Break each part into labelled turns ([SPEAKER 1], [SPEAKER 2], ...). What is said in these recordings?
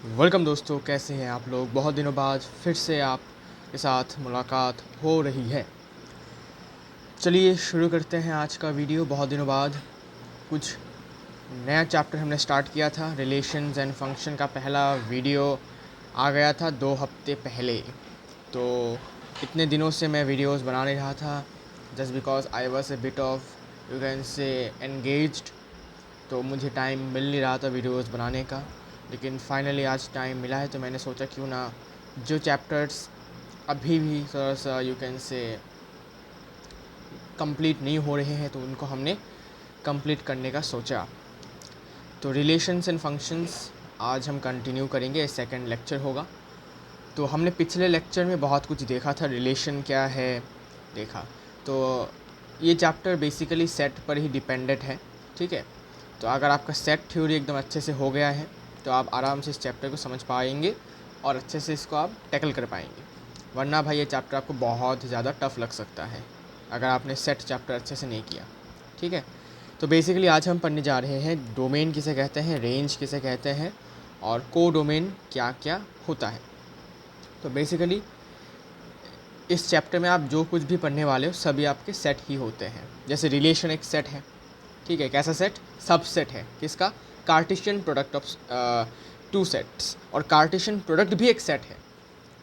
[SPEAKER 1] Welcome दोस्तों, कैसे हैं आप लोग। बहुत दिनों बाद फिर से आपके साथ मुलाकात हो रही है। चलिए शुरू करते हैं आज का वीडियो। बहुत दिनों बाद कुछ नया चैप्टर हमने स्टार्ट किया था। रिलेशंस एंड फंक्शन का पहला वीडियो आ गया था 2 हफ्ते पहले। तो इतने दिनों से मैं वीडियोस बना नहीं रहा था, just because I was a bit of you can say engaged. तो मुझे टाइम मिल नहीं रहा था वीडियोस बनाने का, लेकिन फाइनली आज टाइम मिला है। तो मैंने सोचा क्यों ना जो चैप्टर्स अभी भी थोड़ा सा यू कैन से कंप्लीट नहीं हो रहे हैं तो उनको हमने कंप्लीट करने का सोचा। तो रिलेशंस एंड फंक्शंस आज हम कंटिन्यू करेंगे, सेकंड लेक्चर होगा। तो हमने पिछले लेक्चर में बहुत कुछ देखा था, रिलेशन क्या है देखा। तो ये चैप्टर बेसिकली सेट पर ही डिपेंडेंट है, ठीक है। तो अगर आपका सेट थ्योरी एकदम अच्छे से हो गया है तो आप आराम से इस चैप्टर को समझ पाएंगे और अच्छे से इसको आप टैकल कर पाएंगे। वरना भाई ये चैप्टर आपको बहुत ज़्यादा टफ लग सकता है अगर आपने सेट चैप्टर अच्छे से नहीं किया, ठीक है। तो बेसिकली आज हम पढ़ने जा रहे हैं डोमेन किसे कहते हैं, रेंज किसे कहते हैं और को डोमेन क्या क्या होता है। तो बेसिकली इस चैप्टर में आप जो कुछ भी पढ़ने वाले हो सभी आपके सेट ही होते हैं। जैसे रिलेशन एक सेट है, ठीक है। कैसा सेट? सबसेट है। किसका? Cartesian product of two sets. और कार्टेशियन प्रोडक्ट भी एक सेट है।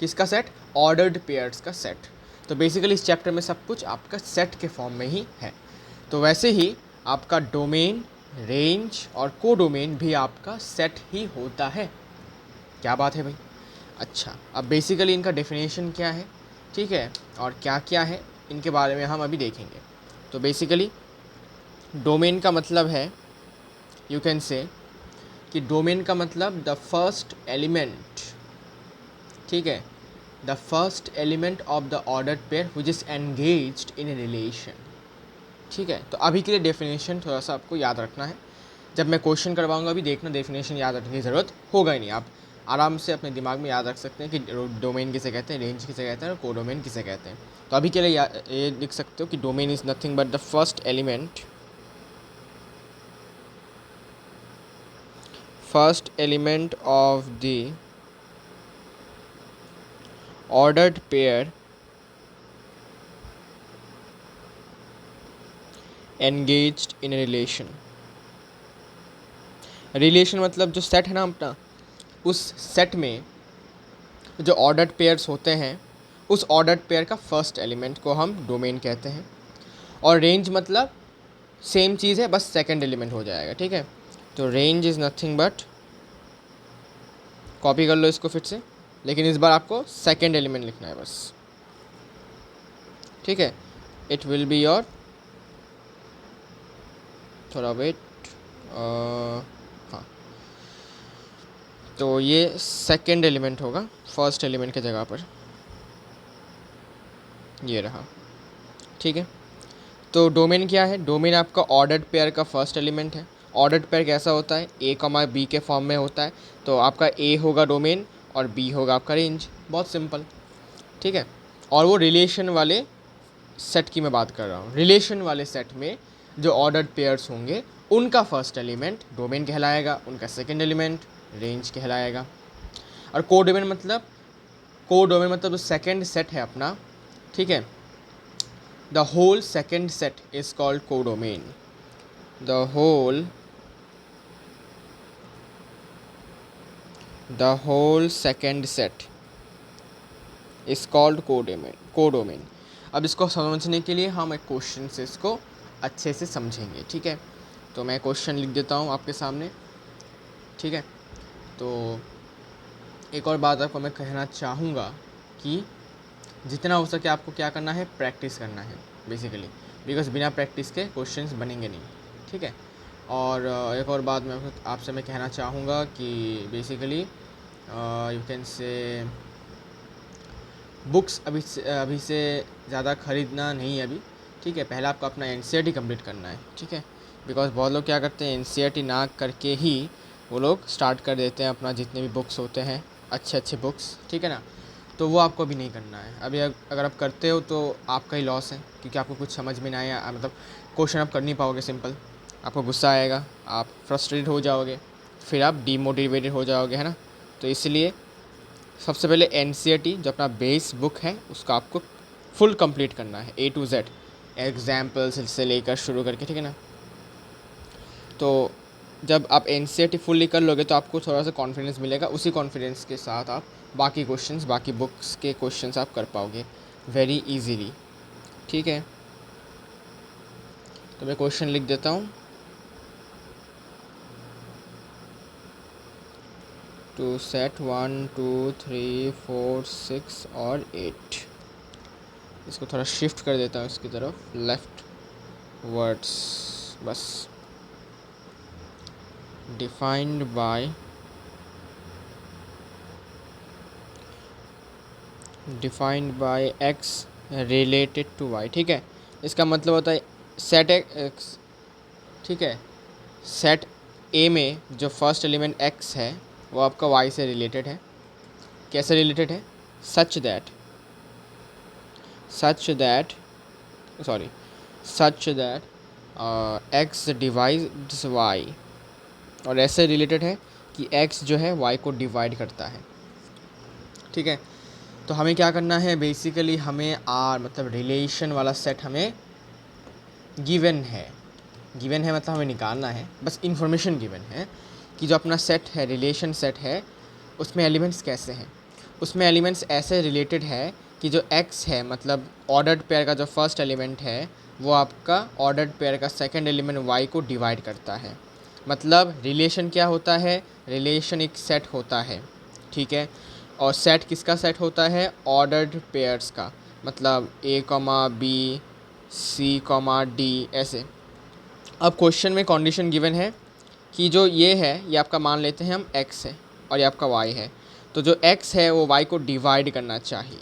[SPEAKER 1] किसका सेट? ऑर्डर्ड पेयर्स का सेट। तो बेसिकली इस चैप्टर में सब कुछ आपका सेट के फॉर्म में ही है। तो वैसे ही आपका डोमेन, रेंज और को डोमेन भी आपका सेट ही होता है। क्या बात है भाई। अच्छा, अब बेसिकली इनका डेफिनेशन क्या है, ठीक है, और क्या क्या है इनके बारे में हम अभी देखेंगे। तो बेसिकली डोमेन का मतलब है, यू कैन से कि डोमेन का मतलब द फर्स्ट एलिमेंट, ठीक है, the first element of the ordered pair which is engaged in A relation, ठीक है। तो अभी के लिए डेफिनेशन थोड़ा सा आपको याद रखना है। जब मैं क्वेश्चन करवाऊंगा अभी देखना, डेफिनेशन याद रखने की ज़रूरत होगा ही नहीं। आप आराम से अपने दिमाग में याद रख सकते हैं कि डोमेन किसे कहते हैं, रेंज किसे कहते हैं और कोडोमेन किसे कहते हैं। तो अभी के लिए ये लिख सकते हो कि domain is nothing but the first element of the ordered pair engaged in a relation। Relation मतलब जो सेट है ना अपना, उस सेट में जो ऑर्डर्ड पेयर्स होते हैं उस ऑर्डर्ड पेयर का फर्स्ट एलिमेंट को हम डोमेन कहते हैं। और रेंज मतलब सेम चीज़ है, बस सेकंड एलिमेंट हो जाएगा, ठीक है। तो range is nothing but, copy कर लो इसको फिर से, लेकिन इस बार आपको सेकंड एलिमेंट लिखना है बस, ठीक है। इट विल बी योर, थोड़ा वेट, हाँ, तो ये सेकंड एलिमेंट होगा फर्स्ट एलिमेंट के जगह पर, ये रहा, ठीक है। तो डोमेन क्या है? डोमेन आपका ऑर्डर्ड पेयर का फर्स्ट एलिमेंट है। ऑर्डर्ड पेयर कैसा होता है? ए कमा बी के फॉर्म में होता है। तो आपका ए होगा डोमेन और बी होगा आपका रेंज। बहुत सिंपल, ठीक है। और वो रिलेशन वाले सेट की मैं बात कर रहा हूँ। रिलेशन वाले सेट में जो ऑर्डर्ड पेयर्स होंगे उनका फर्स्ट एलिमेंट डोमेन कहलाएगा, उनका सेकेंड एलिमेंट रेंज कहलाएगा। और को डोमेन मतलब जो सेकेंड सेट है अपना, ठीक है, the whole second set is called codomain। the whole second set is called codomain। अब इसको समझने के लिए हम एक क्वेश्चन से इसको अच्छे से समझेंगे, ठीक है। तो मैं क्वेश्चन लिख देता हूँ आपके सामने, ठीक है। तो एक और बात आपको मैं कहना चाहूँगा कि जितना हो सके आपको क्या करना है, प्रैक्टिस करना है बेसिकली, बिकॉज बिना प्रैक्टिस के क्वेश्चंस बनेंगे नहीं, ठीक है। और एक और बात मैं आपसे मैं कहना चाहूँगा कि basically you can say books अभी से ज़्यादा ख़रीदना नहीं अभी, ठीक है। पहले आपको अपना NCERT कंप्लीट करना है, ठीक है। बिकॉज बहुत लोग क्या करते हैं, NCERT ना करके ही वो लोग स्टार्ट कर देते हैं अपना जितने भी बुक्स होते हैं, अच्छे बुक्स, ठीक है ना। तो वो आपको अभी नहीं करना है। अभी अगर आप करते हो तो आपका ही लॉस है, क्योंकि आपको कुछ समझ में ना आया, मतलब क्वेश्चन आप कर नहीं पाओगे सिंपल, आपको गुस्सा आएगा, आप फ्रस्ट्रेटेड हो जाओगे, फिर आप डीमोटिवेटेड हो जाओगे, है ना। तो इसलिए सबसे पहले एनसीईआरटी जो अपना बेस बुक है उसका आपको फुल कंप्लीट करना है, A to Z एग्जाम्पल्स से लेकर शुरू करके, ठीक है ना। तो जब आप एनसीईआरटी फुल्ली कर लोगे तो आपको थोड़ा सा कॉन्फिडेंस मिलेगा, उसी कॉन्फिडेंस के साथ आप बाकी क्वेश्चंस, बाकी बुक्स के क्वेश्चंस आप कर पाओगे वेरी इजीली, ठीक है। तो मैं क्वेश्चन लिख देता हूँ। टू सेट 1 2 3 4 6 और 8, इसको थोड़ा शिफ्ट कर देता हूँ इसकी तरफ, लेफ्ट वर्ड्स, बस। Defined by x related to y, ठीक है। इसका मतलब होता है सेट x, ठीक है। सेट A में जो फर्स्ट एलिमेंट x है वो आपका y से रिलेटेड है। कैसे रिलेटेड है? सच दैट x डिवाइड्स y, और ऐसे रिलेटेड है कि x जो है y को डिवाइड करता है, ठीक है। तो हमें क्या करना है, बेसिकली हमें आर मतलब रिलेशन वाला सेट हमें गिवन है मतलब हमें निकालना है, बस इंफॉर्मेशन गिवन है कि जो अपना सेट है, रिलेशन सेट है, उसमें एलिमेंट्स कैसे हैं। उसमें एलिमेंट्स ऐसे रिलेटेड है कि जो x है मतलब ऑर्डर्ड पेयर का जो फर्स्ट एलिमेंट है वो आपका ऑर्डर्ड पेयर का सेकंड एलिमेंट y को डिवाइड करता है। मतलब रिलेशन क्या होता है, रिलेशन एक सेट होता है, ठीक है। और सेट किसका सेट होता है? ऑर्डर्ड पेयर्स का, मतलब A, B, C, D, ऐसे। अब क्वेश्चन में कंडीशन गिवन है कि जो ये है ये आपका मान लेते हैं हम x है और ये आपका y है, तो जो x है वो y को डिवाइड करना चाहिए,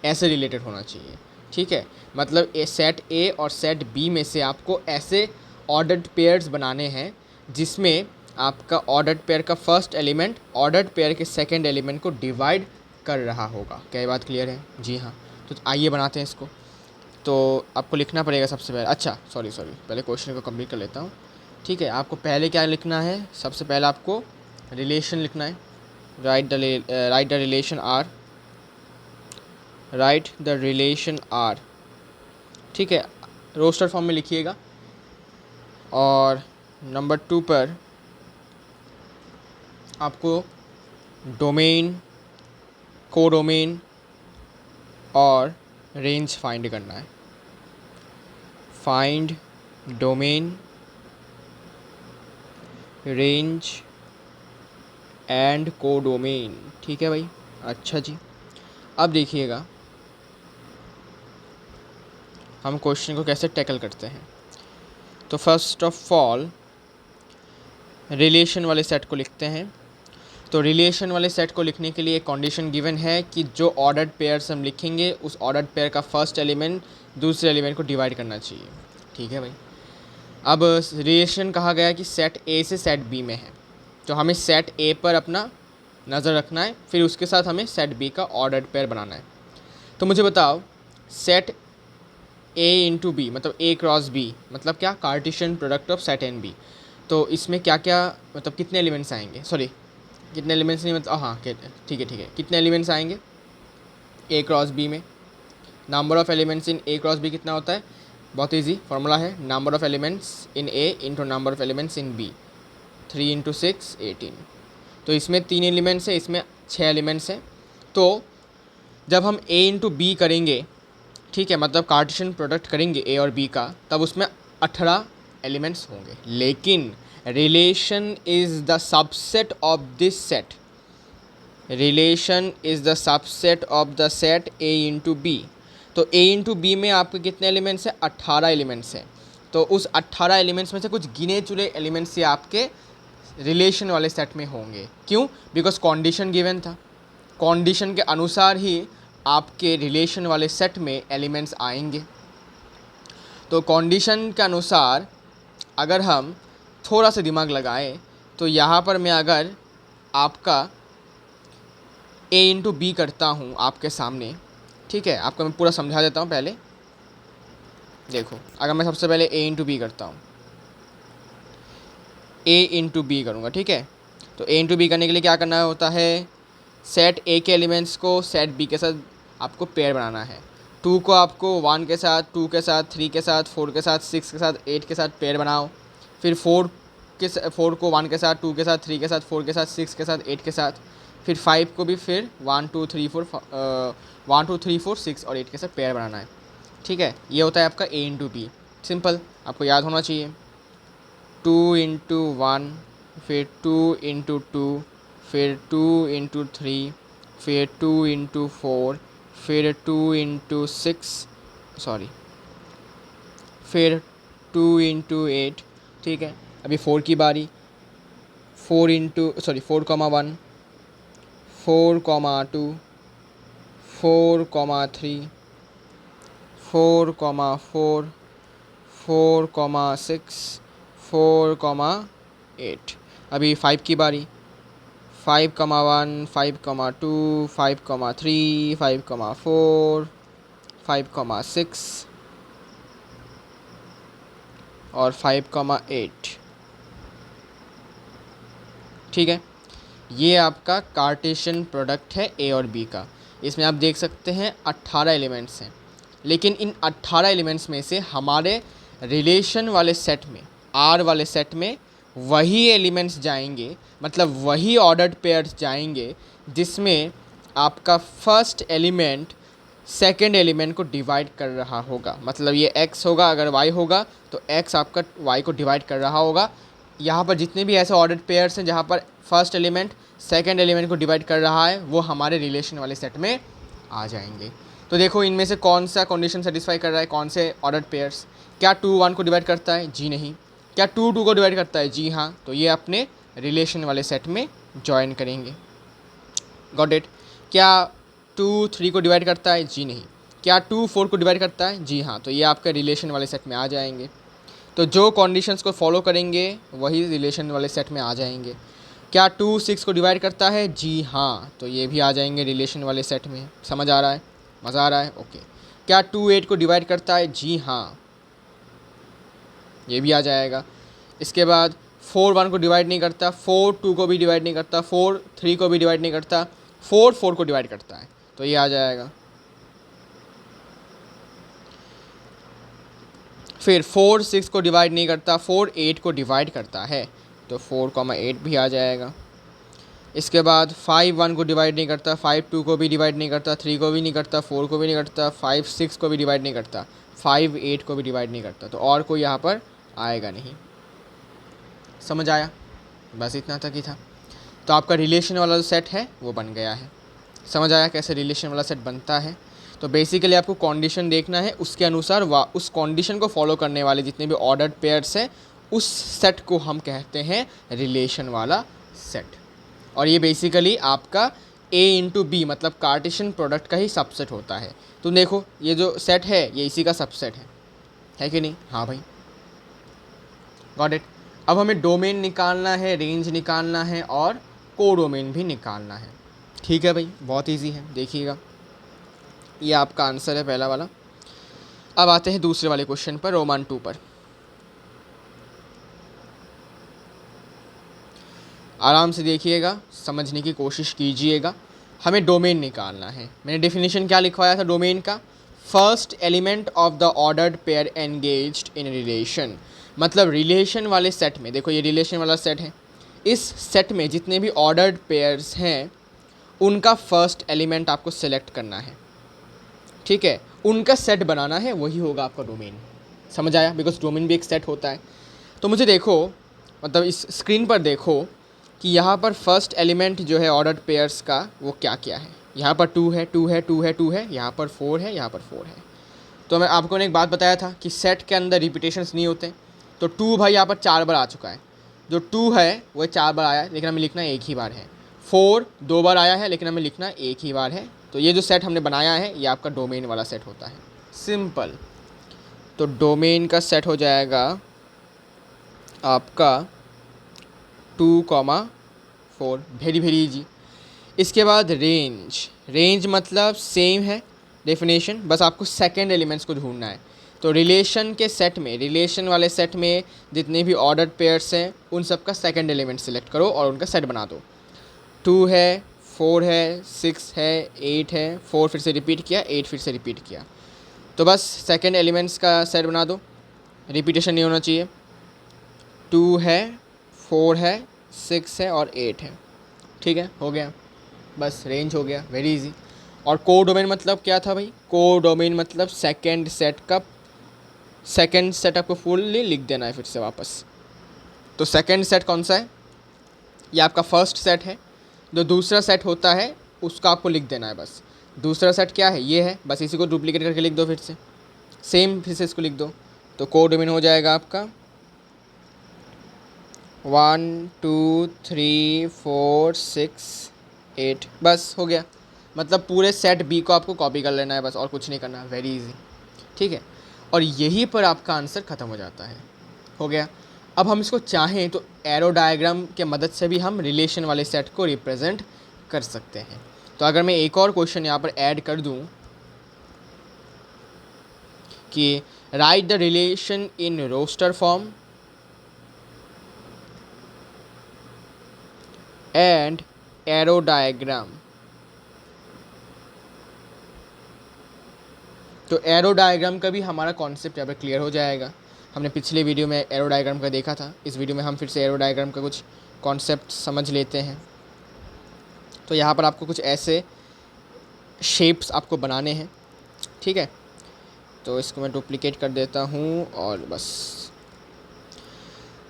[SPEAKER 1] ऐसे रिलेटेड होना चाहिए, ठीक है। मतलब सेट A और सेट B में से आपको ऐसे ऑर्डर्ड पेयर्स बनाने हैं जिसमें आपका ऑर्डर्ड पेयर का फर्स्ट एलिमेंट ऑर्डर्ड पेयर के सेकंड एलिमेंट को डिवाइड कर रहा होगा। क्या ये बात क्लियर है? जी हाँ। तो आइए बनाते हैं इसको। तो आपको लिखना पड़ेगा सबसे पहले, अच्छा सॉरी पहले क्वेश्चन को कंप्लीट कर लेता हूँ, ठीक है। आपको पहले क्या लिखना है? सबसे पहले आपको रिलेशन लिखना है। राइट द रिलेशन आर, ठीक है, रोस्टर फॉर्म में लिखिएगा। और नंबर 2 पर आपको डोमेन, कोडोमेन और रेंज फाइंड करना है। Find domain, range and codomain, ठीक है भाई। अच्छा जी, अब देखिएगा हम क्वेश्चन को कैसे टैकल करते हैं। तो फर्स्ट ऑफ ऑल रिलेशन वाले सेट को लिखते हैं। तो रिलेशन वाले सेट को लिखने के लिए एक कंडीशन गिवन है कि जो ऑर्डर्ड पेयर्स हम लिखेंगे उस ऑर्डर्ड पेयर का फर्स्ट एलिमेंट दूसरे एलिमेंट को डिवाइड करना चाहिए, ठीक है भाई। अब रिलेशन कहा गया कि सेट A से सेट B में है, तो हमें सेट A पर अपना नज़र रखना है, फिर उसके साथ हमें सेट B का ऑर्डर्ड पेयर बनाना है। तो मुझे बताओ सेट A इंटू बी मतलब A क्रॉस B मतलब क्या? Cartesian product of set and B। तो इसमें क्या क्या मतलब कितने एलिमेंट्स आएंगे, सॉरी कितने एलिमेंट्स नहीं, मतलब हाँ ठीक है, कितने एलिमेंट्स आएंगे A क्रॉस B में? Number of elements in A cross B कितना होता है? बहुत इजी फार्मूला है, number of elements in A into number of elements in B, 3 into 6 18। तो इसमें 3 एलिमेंट्स है, इसमें 6 एलिमेंट्स हैं। तो जब हम A इंटू B करेंगे, ठीक है, मतलब कार्टेशियन प्रोडक्ट करेंगे A और B का, तब उसमें 18 एलिमेंट्स होंगे। लेकिन relation is the subset of this set, relation is the subset of the set A into B। तो A इंटू B में आपके कितने एलिमेंट्स हैं? 18 एलिमेंट्स हैं। तो उस 18 एलिमेंट्स में से कुछ गिने चुने एलिमेंट्स ये आपके रिलेशन वाले सेट में होंगे। क्यों? बिकॉज कंडीशन गिवन था, कंडीशन के अनुसार ही आपके रिलेशन वाले सेट में एलिमेंट्स आएंगे। तो कंडीशन के अनुसार अगर हम थोड़ा सा दिमाग लगाएं तो यहाँ पर मैं अगर आपका A इंटू B करता हूँ आपके सामने, ठीक है, आपको मैं पूरा समझा देता हूँ। पहले देखो, अगर मैं सबसे पहले A इंटू B करता हूँ, A इंटू B करूँगा, ठीक है, तो ए इंटू बी करने के लिए क्या करना होता है, सेट ए के एलिमेंट्स को सेट बी के साथ आपको पेयर बनाना है। 2 को आपको 1 के साथ, 2 के साथ, 3 के साथ, 4 के साथ, 6 के साथ, 8 के साथ पेयर बनाओ। फिर 4 को 1 के साथ, 2 के साथ, 3 के साथ, 4 के साथ, 6 के साथ, 8 के साथ, फिर 5 को भी फिर 1 2 3 4 6 और 8 के साथ पेयर बनाना है। ठीक है, ये होता है आपका ए इंटू बी। सिंपल, आपको याद होना चाहिए। 2 इंटू 1, फिर 2 इंटू 2, फिर 2 इंटू 3, फिर 2 इंटू 4, फिर 2 इंटू 6, सॉरी, फिर 2 इंटू 8। ठीक है, अभी 4 की बारी। 4 इंटू 4,1, 4,2, 4,3, 4,4, 4,6, 4,8। अभी 5 की बारी। 5,1, 5,2, 5,3, 5,4, 5,6 और 5,8। ठीक है, ये आपका कार्टेशियन प्रोडक्ट है ए और बी का। इसमें आप देख सकते हैं 18 एलिमेंट्स हैं, लेकिन इन 18 एलिमेंट्स में से हमारे रिलेशन वाले सेट में, आर वाले सेट में वही एलिमेंट्स जाएंगे, मतलब वही ऑर्डर्ड पेयर्स जाएंगे जिसमें आपका फर्स्ट एलिमेंट सेकेंड एलिमेंट को डिवाइड कर रहा होगा। मतलब ये x होगा, अगर y होगा तो x आपका y को डिवाइड कर रहा होगा। यहाँ पर जितने भी ऐसे ऑर्डर्ड पेयर्स हैं जहाँ पर फर्स्ट एलिमेंट सेकेंड एलिमेंट को डिवाइड कर रहा है, वो हमारे रिलेशन वाले सेट में आ जाएंगे। तो देखो इनमें से कौन सा कंडीशन सेटिस्फाई कर रहा है, कौन से ऑर्डर्ड पेयर्स। क्या 2 1 को डिवाइड करता है? जी नहीं। क्या 2 2 को डिवाइड करता है? जी हाँ। तो ये अपने रिलेशन वाले सेट में ज्वाइन करेंगे। Got it. क्या 2 3 को डिवाइड करता है? जी नहीं। क्या 2 4 को डिवाइड करता है? जी हाँ। तो ये आपके रिलेशन वाले सेट में आ जाएंगे। तो जो कंडीशंस को फॉलो करेंगे वही रिलेशन वाले सेट में आ जाएंगे। क्या 2 6 को डिवाइड करता है? जी हाँ। तो ये भी आ जाएंगे रिलेशन वाले सेट में। समझ आ रहा है? मज़ा आ रहा है? ओके। क्या 2 8 को डिवाइड करता है? जी हाँ, ये भी आ जाएगा। इसके बाद 4 1 को डिवाइड नहीं करता, 4 2 को भी डिवाइड नहीं करता, 4 3 को भी डिवाइड नहीं करता, 4 4 को डिवाइड करता है, तो ये आ जाएगा। फिर 4 6 को डिवाइड नहीं करता, 4 8 को डिवाइड करता है, तो 4,8 भी आ जाएगा। इसके बाद 5 1 को डिवाइड नहीं करता, 5 2 को भी डिवाइड नहीं करता, 3 को भी नहीं करता, 4 को भी नहीं करता, 5 6 को भी डिवाइड नहीं करता, 5 8 को भी डिवाइड नहीं करता, तो और कोई यहाँ पर आएगा नहीं। समझ आया? बस इतना तक ही था। तो आपका रिलेशन वाला जो सेट है वो बन गया है। समझ आया कैसे रिलेशन वाला सेट बनता है? तो बेसिकली आपको कंडीशन देखना है, उसके अनुसार उस कंडीशन को फॉलो करने वाले जितने भी ऑर्डर्ड पेयर्स हैं उस सेट को हम कहते हैं रिलेशन वाला सेट। और ये बेसिकली आपका ए इंटू बी मतलब कार्टेशियन प्रोडक्ट का ही सबसेट होता है। तो देखो ये जो सेट है ये इसी का सबसेट है कि नहीं? हाँ भाई, गॉट इट। अब हमें डोमेन निकालना है, रेंज निकालना है और कोडोमेन भी निकालना है। ठीक है भाई, बहुत इजी है, देखिएगा। ये आपका आंसर है पहला वाला। अब आते हैं दूसरे वाले क्वेश्चन पर, रोमन 2 पर। आराम से देखिएगा, समझने की कोशिश कीजिएगा। हमें डोमेन निकालना है। मैंने डेफिनेशन क्या लिखवाया था डोमेन का? First element of the ordered pair engaged in relation. मतलब रिलेशन वाले सेट में, देखो ये रिलेशन वाला सेट है, इस सेट में जितने भी ऑर्डर्ड पेयर्स हैं उनका फर्स्ट एलिमेंट आपको सेलेक्ट करना है। ठीक है, उनका सेट बनाना है, वही होगा आपका डोमेन। समझ आया? बिकॉज डोमेन भी एक सेट होता है। तो मुझे देखो, मतलब इस स्क्रीन पर देखो कि यहाँ पर फर्स्ट एलिमेंट जो है ऑर्डर्ड पेयर्स का वो क्या क्या है। यहाँ पर 2 है, 2 है, 2 है, 2 है, यहाँ पर 4 है, यहाँ पर 4 है। तो मैं आपको ने एक बात बताया था कि सेट के अंदर रिपीटेशंस नहीं होते। तो 2 भाई यहाँ पर 4 बार आ चुका है। जो 2 है वो 4 बार आया है, लेकिन हमें लिखना एक ही बार है। 4 2 बार आया है, लेकिन हमें लिखना एक ही बार है। तो ये जो सेट हमने बनाया है ये आपका डोमेन वाला सेट होता है। सिंपल। तो डोमेन का सेट हो जाएगा आपका 2,4, वेरी वेरी इजी। इसके बाद रेंज। रेंज मतलब सेम है डेफिनेशन, बस आपको सेकेंड एलिमेंट्स को ढूंढना है। तो रिलेशन के सेट में, रिलेशन वाले सेट में जितने भी ऑर्डर्ड पेयर्स हैं उन सब का सेकंड एलिमेंट सेलेक्ट करो और उनका सेट बना दो। 2 है, 4 है, 6 है, 8 है, 4 फिर से रिपीट किया, 8 फिर से रिपीट किया, तो बस सेकंड एलिमेंट्स का सेट बना दो, रिपीटेशन नहीं होना चाहिए। 2 है, 4 है, 6 है और 8 है, ठीक है, हो गया, बस रेंज हो गया, वेरी इजी। और कोडोमेन मतलब क्या था भाई? कोडोमेन मतलब सेकंड सेट का सेकंड सेट आपको फुल्ली लिख देना है फिर से वापस। तो सेकंड सेट कौन सा है? ये आपका फर्स्ट सेट है। जो दूसरा सेट होता है उसका आपको लिख देना है बस। दूसरा सेट क्या है? ये है, बस इसी को डुप्लीकेट करके लिख दो फिर से, सेम फिर से इसको लिख दो, तो कोडोमेन हो जाएगा आपका 1 2 3 4 6 8, बस हो गया। मतलब पूरे सेट बी को आपको कॉपी कर लेना है बस, और कुछ नहीं करना, वेरी इजी, ठीक है। और यहीं पर आपका आंसर ख़त्म हो जाता है, हो गया। अब हम इसको चाहें तो एरो डायग्राम के मदद से भी हम रिलेशन वाले सेट को रिप्रेजेंट कर सकते हैं। तो अगर मैं एक और क्वेश्चन यहाँ पर ऐड कर दूँ कि write the relation in roster form and arrow diagram, तो एरो डायग्राम का भी हमारा कॉन्सेप्ट यहाँ पर क्लियर हो जाएगा। हमने पिछले वीडियो में एरो डायग्राम का देखा था, इस वीडियो में हम फिर से एरो डायग्राम का कुछ कॉन्सेप्ट समझ लेते हैं। तो यहाँ पर आपको कुछ ऐसे शेप्स आपको बनाने हैं, ठीक है। तो इसको मैं डुप्लीकेट कर देता हूँ और बस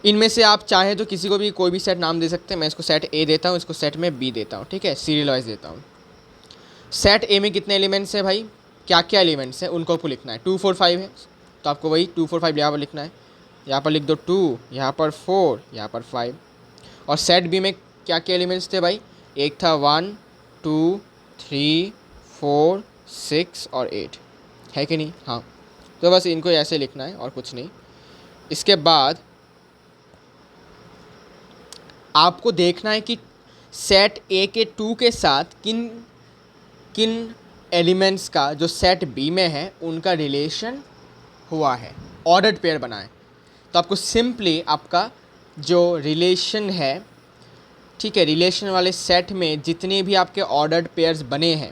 [SPEAKER 1] इनमें से आप चाहें तो किसी को भी कोई भी सेट नाम दे सकते हैं। मैं इसको सेट ए देता हूँ, इसको सेट में बी देता हूँ, ठीक है, सीरियल वाइज देता हूँ। सेट ए में कितने एलिमेंट्स हैं भाई? क्या क्या एलिमेंट्स हैं उनको आपको लिखना है। 2 4 5 है, तो आपको वही 2 4 5 यहाँ पर लिखना है। यहाँ पर लिख दो 2, यहाँ पर 4, यहाँ पर 5। और सेट बी में क्या क्या एलिमेंट्स थे भाई? एक था 1 2 3 4 6 और 8, है कि नहीं? हाँ, तो बस इनको ऐसे लिखना है और कुछ नहीं। इसके बाद आपको देखना है कि सेट ए के 2 के साथ किन किन एलिमेंट्स का जो सेट बी में है उनका रिलेशन हुआ है, ऑर्डर्ड पेयर बना है। तो आपको सिंपली आपका जो रिलेशन है, ठीक है, रिलेशन वाले सेट में जितने भी आपके ऑर्डर्ड पेयर्स बने हैं,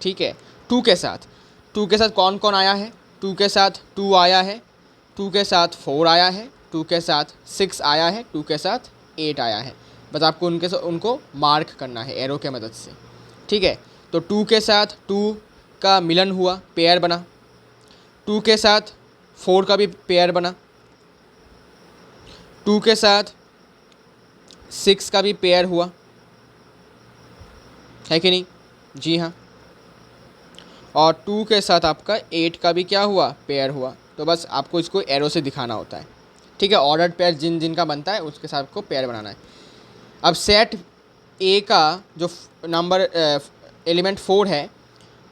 [SPEAKER 1] ठीक है, 2 के साथ कौन कौन आया है? 2 के साथ 2 आया है, 2 के साथ 4 आया है, 2 के साथ 6 आया है, 2 के साथ 8 आया है। बस आपको उनको मार्क करना है एरो के मदद से, ठीक है। तो 2 के साथ 2 का मिलन हुआ, पेयर बना। 2 के साथ 4 का भी पेयर बना। 2 के साथ 6 का भी पेयर हुआ, है कि नहीं? जी हाँ। और 2 के साथ आपका 8 का भी क्या हुआ? पेयर हुआ। तो बस आपको इसको एरो से दिखाना होता है, ठीक है। ऑर्डर्ड पेयर जिनका बनता है उसके साथ आपको पेयर बनाना है। अब सेट ए का जो नंबर एलिमेंट 4 है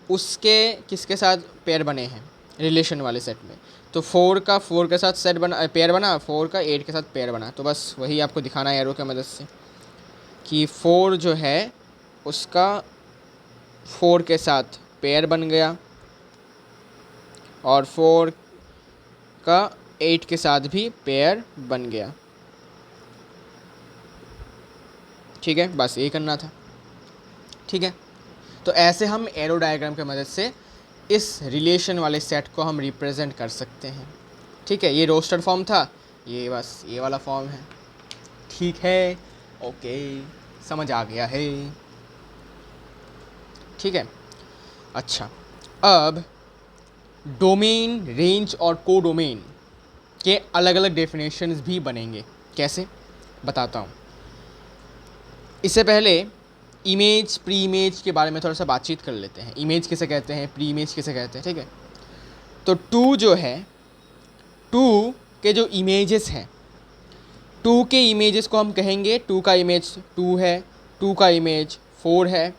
[SPEAKER 1] उसके किसके साथ पेयर बने हैं रिलेशन वाले सेट में? तो 4 का 4 के साथ सेट बना, पेयर बना, 4 का 8 के साथ पेयर बना। तो बस वही आपको दिखाना है एरो की मदद से कि 4 जो है उसका 4 के साथ पेयर बन गया और 4 का 8 के साथ भी पेयर बन गया, ठीक है। बस ये करना था, ठीक है। तो ऐसे हम एरो डायग्राम की मदद से इस रिलेशन वाले सेट को हम रिप्रेजेंट कर सकते हैं, ठीक है। ये रोस्टर फॉर्म था, ये बस ये वाला फॉर्म है, ठीक है, ओके, समझ आ गया है, ठीक है। अच्छा, अब डोमेन, रेंज और कोडोमेन के अलग अलग डेफिनेशंस भी बनेंगे। कैसे? बताता हूँ। इससे पहले इमेज, प्री इमेज के बारे में थोड़ा सा बातचीत कर लेते हैं। इमेज किसे कहते हैं, प्री इमेज किसे कहते हैं, ठीक है। तो 2 जो है, 2 के जो इमेजेस हैं, 2 के इमेजेस को हम कहेंगे 2 का इमेज 2 है, 2 का इमेज 4 है,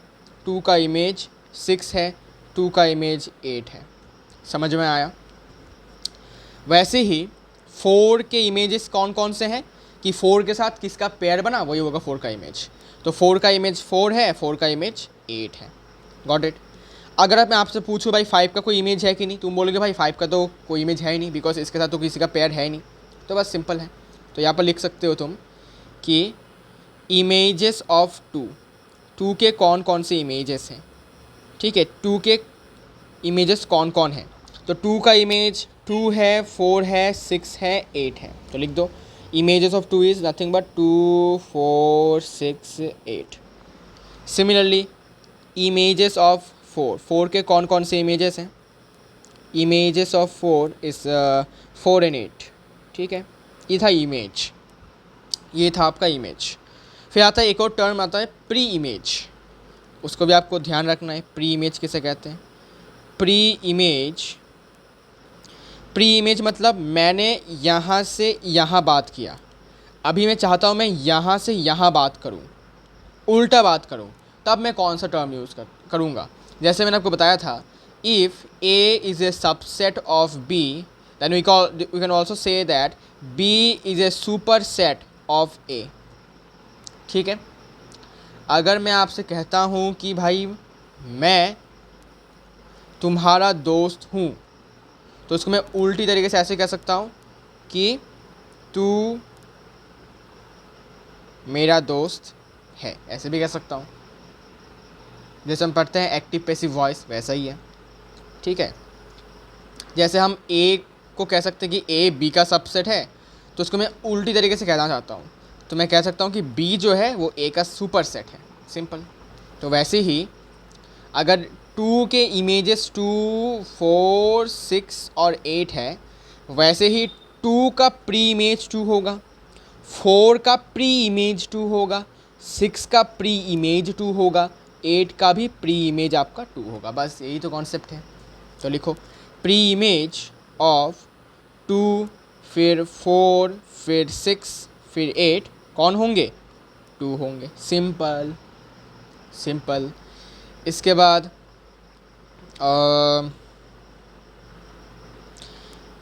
[SPEAKER 1] 2 का इमेज 6 है, 2 का इमेज 8 है। समझ में आया? वैसे ही 4 के इमेजेस कौन कौन से हैं कि 4 के साथ किसका पेयर बना, वही होगा 4 का इमेज। तो 4 का इमेज 4 है, 4 का इमेज 8 है। Got it? अगर अब मैं आपसे पूछूं भाई 5 का कोई इमेज है कि नहीं, तुम बोलोगे भाई 5 का तो कोई इमेज है ही नहीं, बिकॉज इसके साथ तो किसी का पेयर है नहीं। तो बस सिंपल है। तो यहाँ पर लिख सकते हो तुम कि इमेजेस ऑफ 2, 2 के कौन कौन से इमेजेस हैं। ठीक है, 2 के इमेजेस कौन कौन हैं। तो 2 का इमेज 2 है, 4 है, 6 है, 8 है। तो लिख दो images of 2 is nothing but 2, 4, 6, 8। Similarly images of 4, 4 के कौन कौन से इमेजेस हैं। Images of 4 is 4 and 8। ठीक है, ये था इमेज, ये था आपका इमेज। फिर आता है एक और टर्म आता है प्री इमेज, उसको भी आपको ध्यान रखना है। प्री इमेज किसे कहते हैं। प्री इमेज, प्री इमेज मतलब मैंने यहाँ से यहाँ बात किया, अभी मैं चाहता हूँ मैं यहाँ से यहाँ बात करूँ, उल्टा बात करूँ, तब मैं कौन सा टर्म यूज़ करूँगा। जैसे मैंने आपको बताया था, if A is a subset of B then we can also say that B is a superset of A. ठीक है, अगर मैं आपसे कहता हूँ कि भाई मैं तुम्हारा दोस्त हूँ, तो इसको मैं उल्टी तरीके से ऐसे कह सकता हूँ कि तू मेरा दोस्त है, ऐसे भी कह सकता हूँ। जैसे हम पढ़ते हैं एक्टिव पैसिव वॉइस, वैसा ही है। ठीक है, जैसे हम ए को कह सकते हैं कि ए बी का सबसेट है, तो उसको मैं उल्टी तरीके से कहना चाहता हूँ, तो मैं कह सकता हूँ कि बी जो है वो ए का सुपर सेट है, सिंपल। तो वैसे ही अगर 2 के इमेजेस 2, 4, 6 और 8 है, वैसे ही 2 का प्री इमेज 2 होगा, 4 का प्री इमेज 2 होगा, 6 का प्री इमेज 2 होगा, 8 का भी प्री इमेज आपका 2 होगा। बस यही तो कॉन्सेप्ट है। तो लिखो प्री इमेज ऑफ 2, फिर 4, फिर 6, फिर 8 कौन होंगे, 2 होंगे। Simple simple. इसके बाद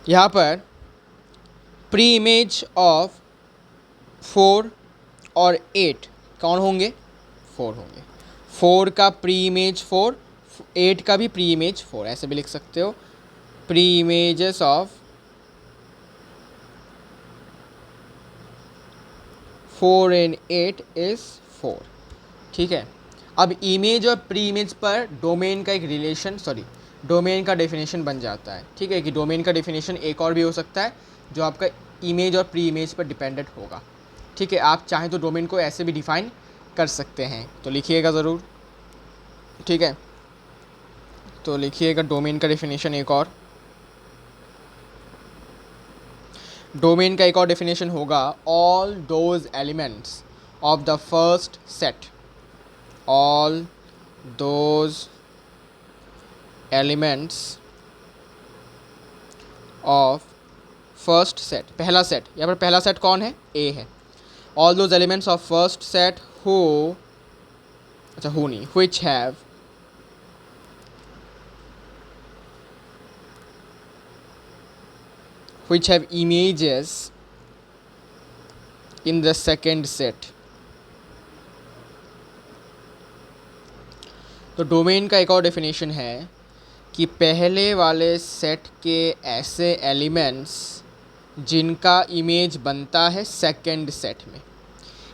[SPEAKER 1] यहाँ पर प्री इमेज ऑफ 4 और 8 कौन होंगे, 4 होंगे। 4 का प्री इमेज 4, 8 का भी प्री इमेज 4, ऐसे भी लिख सकते हो। Pre images of 4 and 8 is 4। ठीक है, अब इमेज और प्री इमेज पर डोमेन का एक रिलेशन, डोमेन का डेफिनेशन बन जाता है। ठीक है, कि डोमेन का डेफिनेशन एक और भी हो सकता है जो आपका इमेज और प्री इमेज पर डिपेंडेंट होगा। ठीक है, आप चाहें तो डोमेन को ऐसे भी डिफाइन कर सकते हैं, तो लिखिएगा ज़रूर। ठीक है, तो लिखिएगा डोमेन का डेफिनेशन एक और। डोमेन का एक और डेफिनेशन होगा all those elements of the first set, all those elements of first set, पहला सेट, यहाँ पर पहला सेट कौन है, ए है। All those elements of first set who, अच्छा हु नहीं, which have images in the second set। तो डोमेन का एक और डेफिनेशन है कि पहले वाले सेट के ऐसे एलिमेंट्स जिनका इमेज बनता है सेकंड सेट में,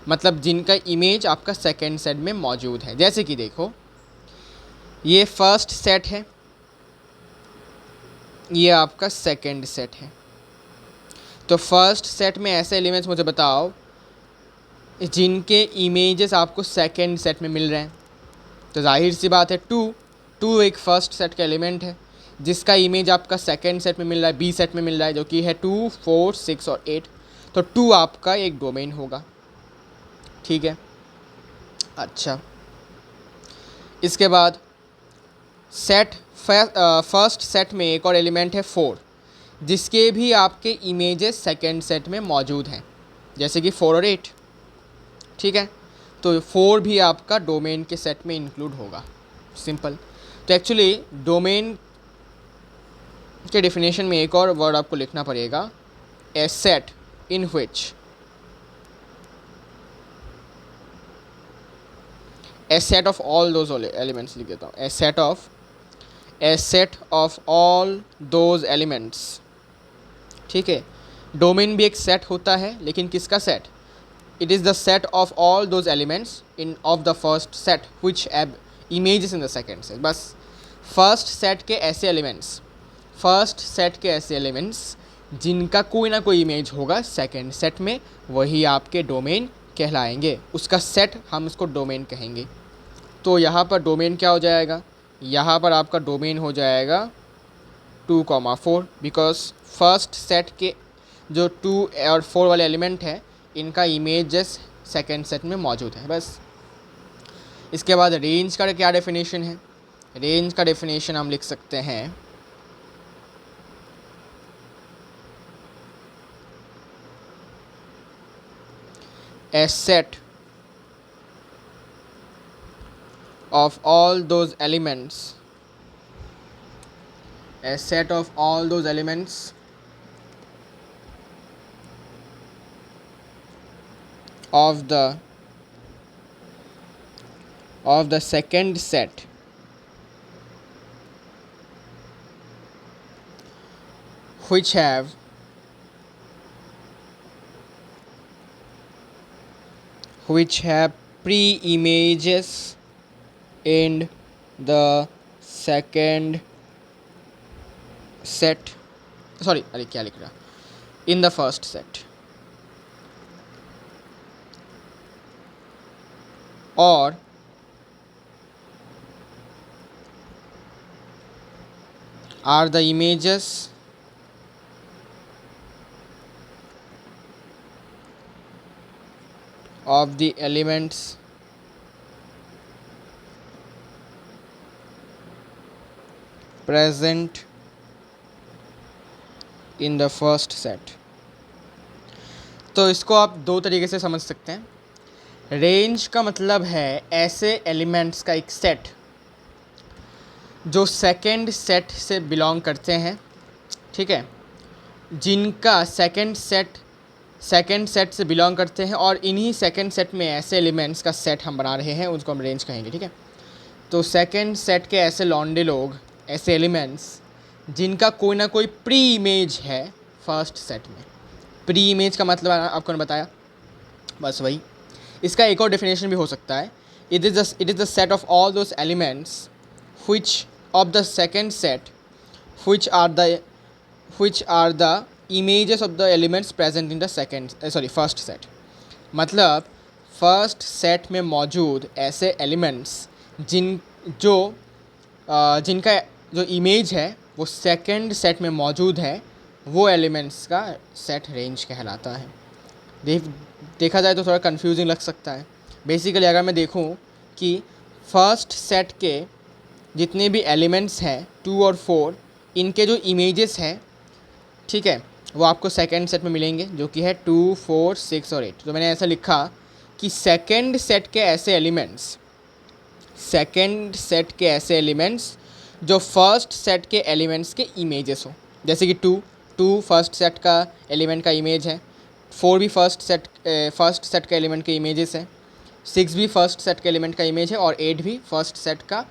[SPEAKER 1] मतलब जिनका इमेज आपका सेकंड सेट में मौजूद है। जैसे कि देखो, ये फर्स्ट सेट है, ये आपका सेकंड सेट है। तो फर्स्ट सेट में ऐसे एलिमेंट्स मुझे बताओ जिनके इमेजेस आपको सेकंड सेट में मिल रहे हैं। तो जाहिर सी बात है 2 एक फर्स्ट सेट का एलिमेंट है जिसका इमेज आपका सेकंड सेट में मिल रहा है, बी सेट में मिल रहा है, जो कि है 2, 4, 6 और 8। तो 2 आपका एक डोमेन होगा। ठीक है, अच्छा, इसके बाद सेट फर्स्ट सेट में एक और एलिमेंट है 4 जिसके भी आपके इमेजेस सेकंड सेट में मौजूद हैं, जैसे कि 4 और 8। ठीक है, तो 4 भी आपका डोमेन के सेट में इंक्लूड होगा, सिंपल। तो एक्चुअली डोमेन के डेफिनेशन में एक और वर्ड आपको लिखना पड़ेगा, a set in which, a set of all those elements लिख देता हूँ, a set of a set of all those elements. ठीक है, डोमेन भी एक सेट होता है, लेकिन किसका set? It is the set of all those elements in of the first set which have images in the second set. बस first set के ऐसे एलिमेंट्स, फर्स्ट सेट के ऐसे एलिमेंट्स जिनका कोई ना कोई इमेज होगा सेकेंड सेट में, वही आपके डोमेन कहलाएंगे। उसका सेट हम उसको डोमेन कहेंगे। तो यहाँ पर डोमेन क्या हो जाएगा? यहाँ पर आपका डोमेन हो जाएगा 2,4, बिकॉज फर्स्ट सेट के जो 2 और 4 वाले एलिमेंट हैं, इनका इमेजेस सेकेंड सेट में मौजूद है। बस इसके बाद रेंज का क्या डेफिनेशन है? रेंज का डेफिनेशन हम लिख सकते हैं a set of all those elements, a set of all those elements of the second set which have pre-images in the second set, sorry अरे क्या लिख रहा, in the first set, or are the images of the elements present in the first set। तो इसको आप दो तरीके से समझ सकते हैं। रेंज का मतलब है ऐसे एलिमेंट्स का एक सेट जो सेकेंड सेट से बिलोंग करते हैं, ठीक है, जिनका सेकेंड सेट से बिलोंग करते हैं, और इन्हीं सेकेंड सेट में ऐसे एलिमेंट्स का सेट हम बना रहे हैं, उनको हम रेंज कहेंगे। ठीक है, तो सेकेंड सेट के ऐसे लौंडे लोग, ऐसे एलिमेंट्स जिनका कोई ना कोई प्री इमेज है फर्स्ट सेट में। प्री इमेज का मतलब आपको ने बताया, बस वही। इसका एक और डेफिनेशन भी हो सकता है, it is the set of all those elements which of the second set which are the images of the elements present in the first set। मतलब फर्स्ट सेट में मौजूद ऐसे एलिमेंट्स जिनका जो इमेज है वो सेकंड सेट में मौजूद है, वो एलिमेंट्स का सेट रेंज कहलाता है। देखा जाए तो थोड़ा कंफ्यूजिंग लग सकता है। बेसिकली अगर मैं देखूं कि फर्स्ट सेट के जितने भी एलिमेंट्स हैं 2 और 4, इनके जो इमेजेस हैं, ठीक है, वो आपको सेकंड सेट में मिलेंगे, जो कि है 2, 4, 6 और 8। तो मैंने ऐसा लिखा कि सेकंड सेट के ऐसे एलिमेंट्स जो फर्स्ट सेट के एलिमेंट्स के इमेजेस हो। जैसे कि 2 फर्स्ट सेट का एलिमेंट का इमेज है, 4 भी फर्स्ट सेट का एलिमेंट के इमेजेस हैं, 6 भी फर्स्ट सेट का एलिमेंट का इमेज है, और 8 भी फर्स्ट सेट का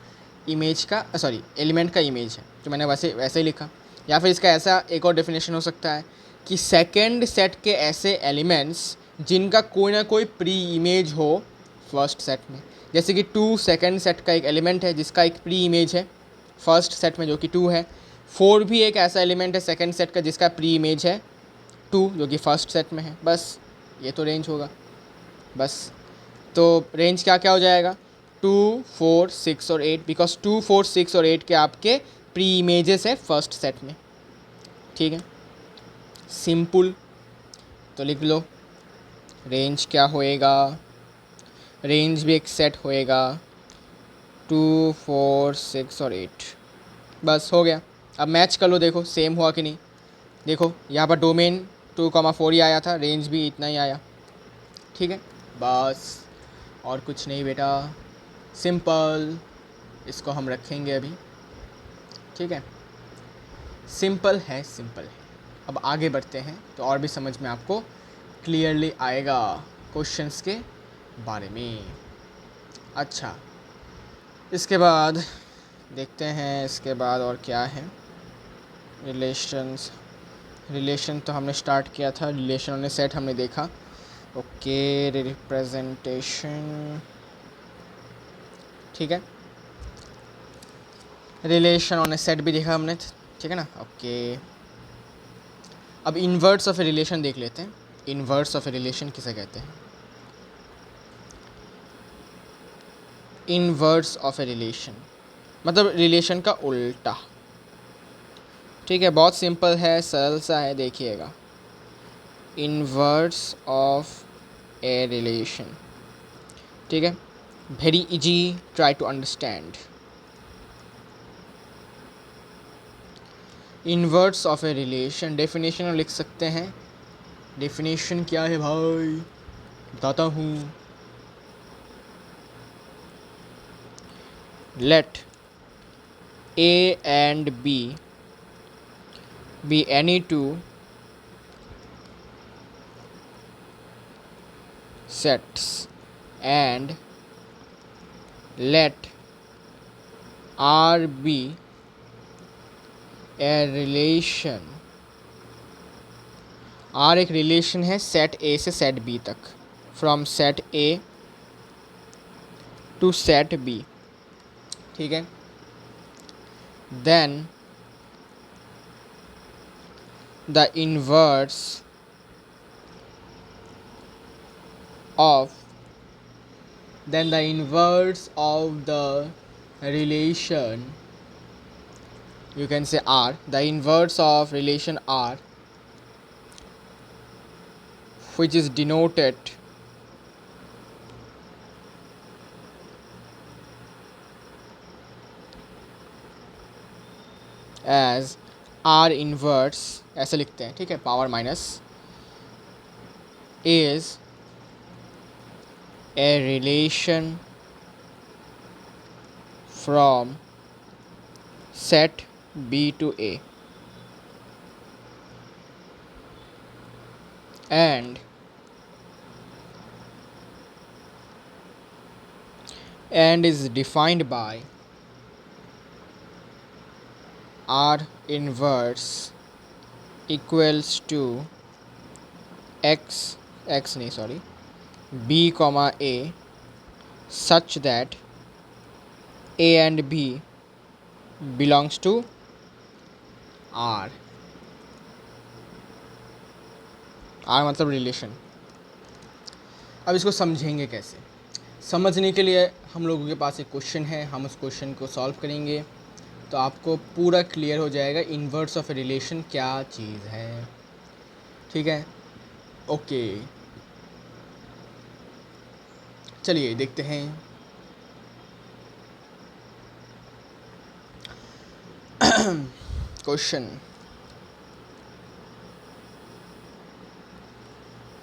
[SPEAKER 1] एलिमेंट का इमेज है। तो मैंने वैसे ही लिखा। या फिर इसका ऐसा एक और डेफिनेशन हो सकता है कि सेकंड सेट के ऐसे एलिमेंट्स जिनका कोई ना कोई प्री इमेज हो फर्स्ट सेट में। जैसे कि 2 सेकंड सेट का एक एलिमेंट है जिसका एक प्री इमेज है फर्स्ट सेट में, जो कि 2 है। 4 भी एक ऐसा एलिमेंट है सेकंड सेट का जिसका प्री इमेज है 2, जो कि फर्स्ट सेट में है। बस ये तो रेंज होगा। बस तो रेंज क्या क्या हो जाएगा? 2, 4, 6 और 8, बिकॉज 2, 4, 6 और 8 के आपके प्री इमेजेस है फर्स्ट सेट में। ठीक है, सिंपल। तो लिख लो रेंज क्या होएगा। रेंज भी एक सेट होएगा 2, 4, 6 और 8। बस हो गया। अब मैच कर लो, देखो सेम हुआ कि नहीं। देखो यहाँ पर डोमेन 2,4 ही आया था, रेंज भी इतना ही आया। ठीक है, बस और कुछ नहीं बेटा, सिंपल। इसको हम रखेंगे अभी। ठीक है, सिंपल है। अब आगे बढ़ते हैं तो और भी समझ में आपको क्लियरली आएगा क्वेश्चंस के बारे में। अच्छा, इसके बाद देखते हैं इसके बाद और क्या है। रिलेशन तो हमने स्टार्ट किया था, रिलेशन ऑन ए सेट हमने देखा। ओके, रिप्रेजेंटेशन, ठीक है, रिलेशन ऑन ए सेट भी देखा हमने, ठीक है ना। ओके, अब इनवर्ट्स ऑफ ए रिलेशन देख लेते हैं। इनवर्ट्स ऑफ ए रिलेशन किसे कहते हैं? इनवर्स ऑफ ए रिलेशन मतलब रिलेशन का उल्टा, ठीक है। बहुत सिंपल है, सरल सा है, देखिएगा। इनवर्स ऑफ ए रिलेशन, ठीक है, very easy, try to understand. Inverse of a relation definition लिख सकते हैं। डेफिनेशन क्या है भाई, बताता हूँ। Let A and B be any two sets and let R be a relation। R एक रिलेशन है सेट A से सेट B तक, from set A to set B, ठीक है। then the inverse of the relation, you can say R, the inverse of relation R, which is denoted as R inverse, ऐसे लिखते हैं, ठीक है, power minus, is a relation from set B to A and is defined by R inverse equals to B comma A such that A and B belongs to R। R मतलब relation. अब इसको समझेंगे कैसे? समझने के लिए हम लोगों के पास एक क्वेश्चन है, हम उस क्वेश्चन को सॉल्व करेंगे तो आपको पूरा क्लियर हो जाएगा इनवर्स ऑफ ए रिलेशन क्या चीज़ है, ठीक है। ओके, चलिए देखते हैं। Question,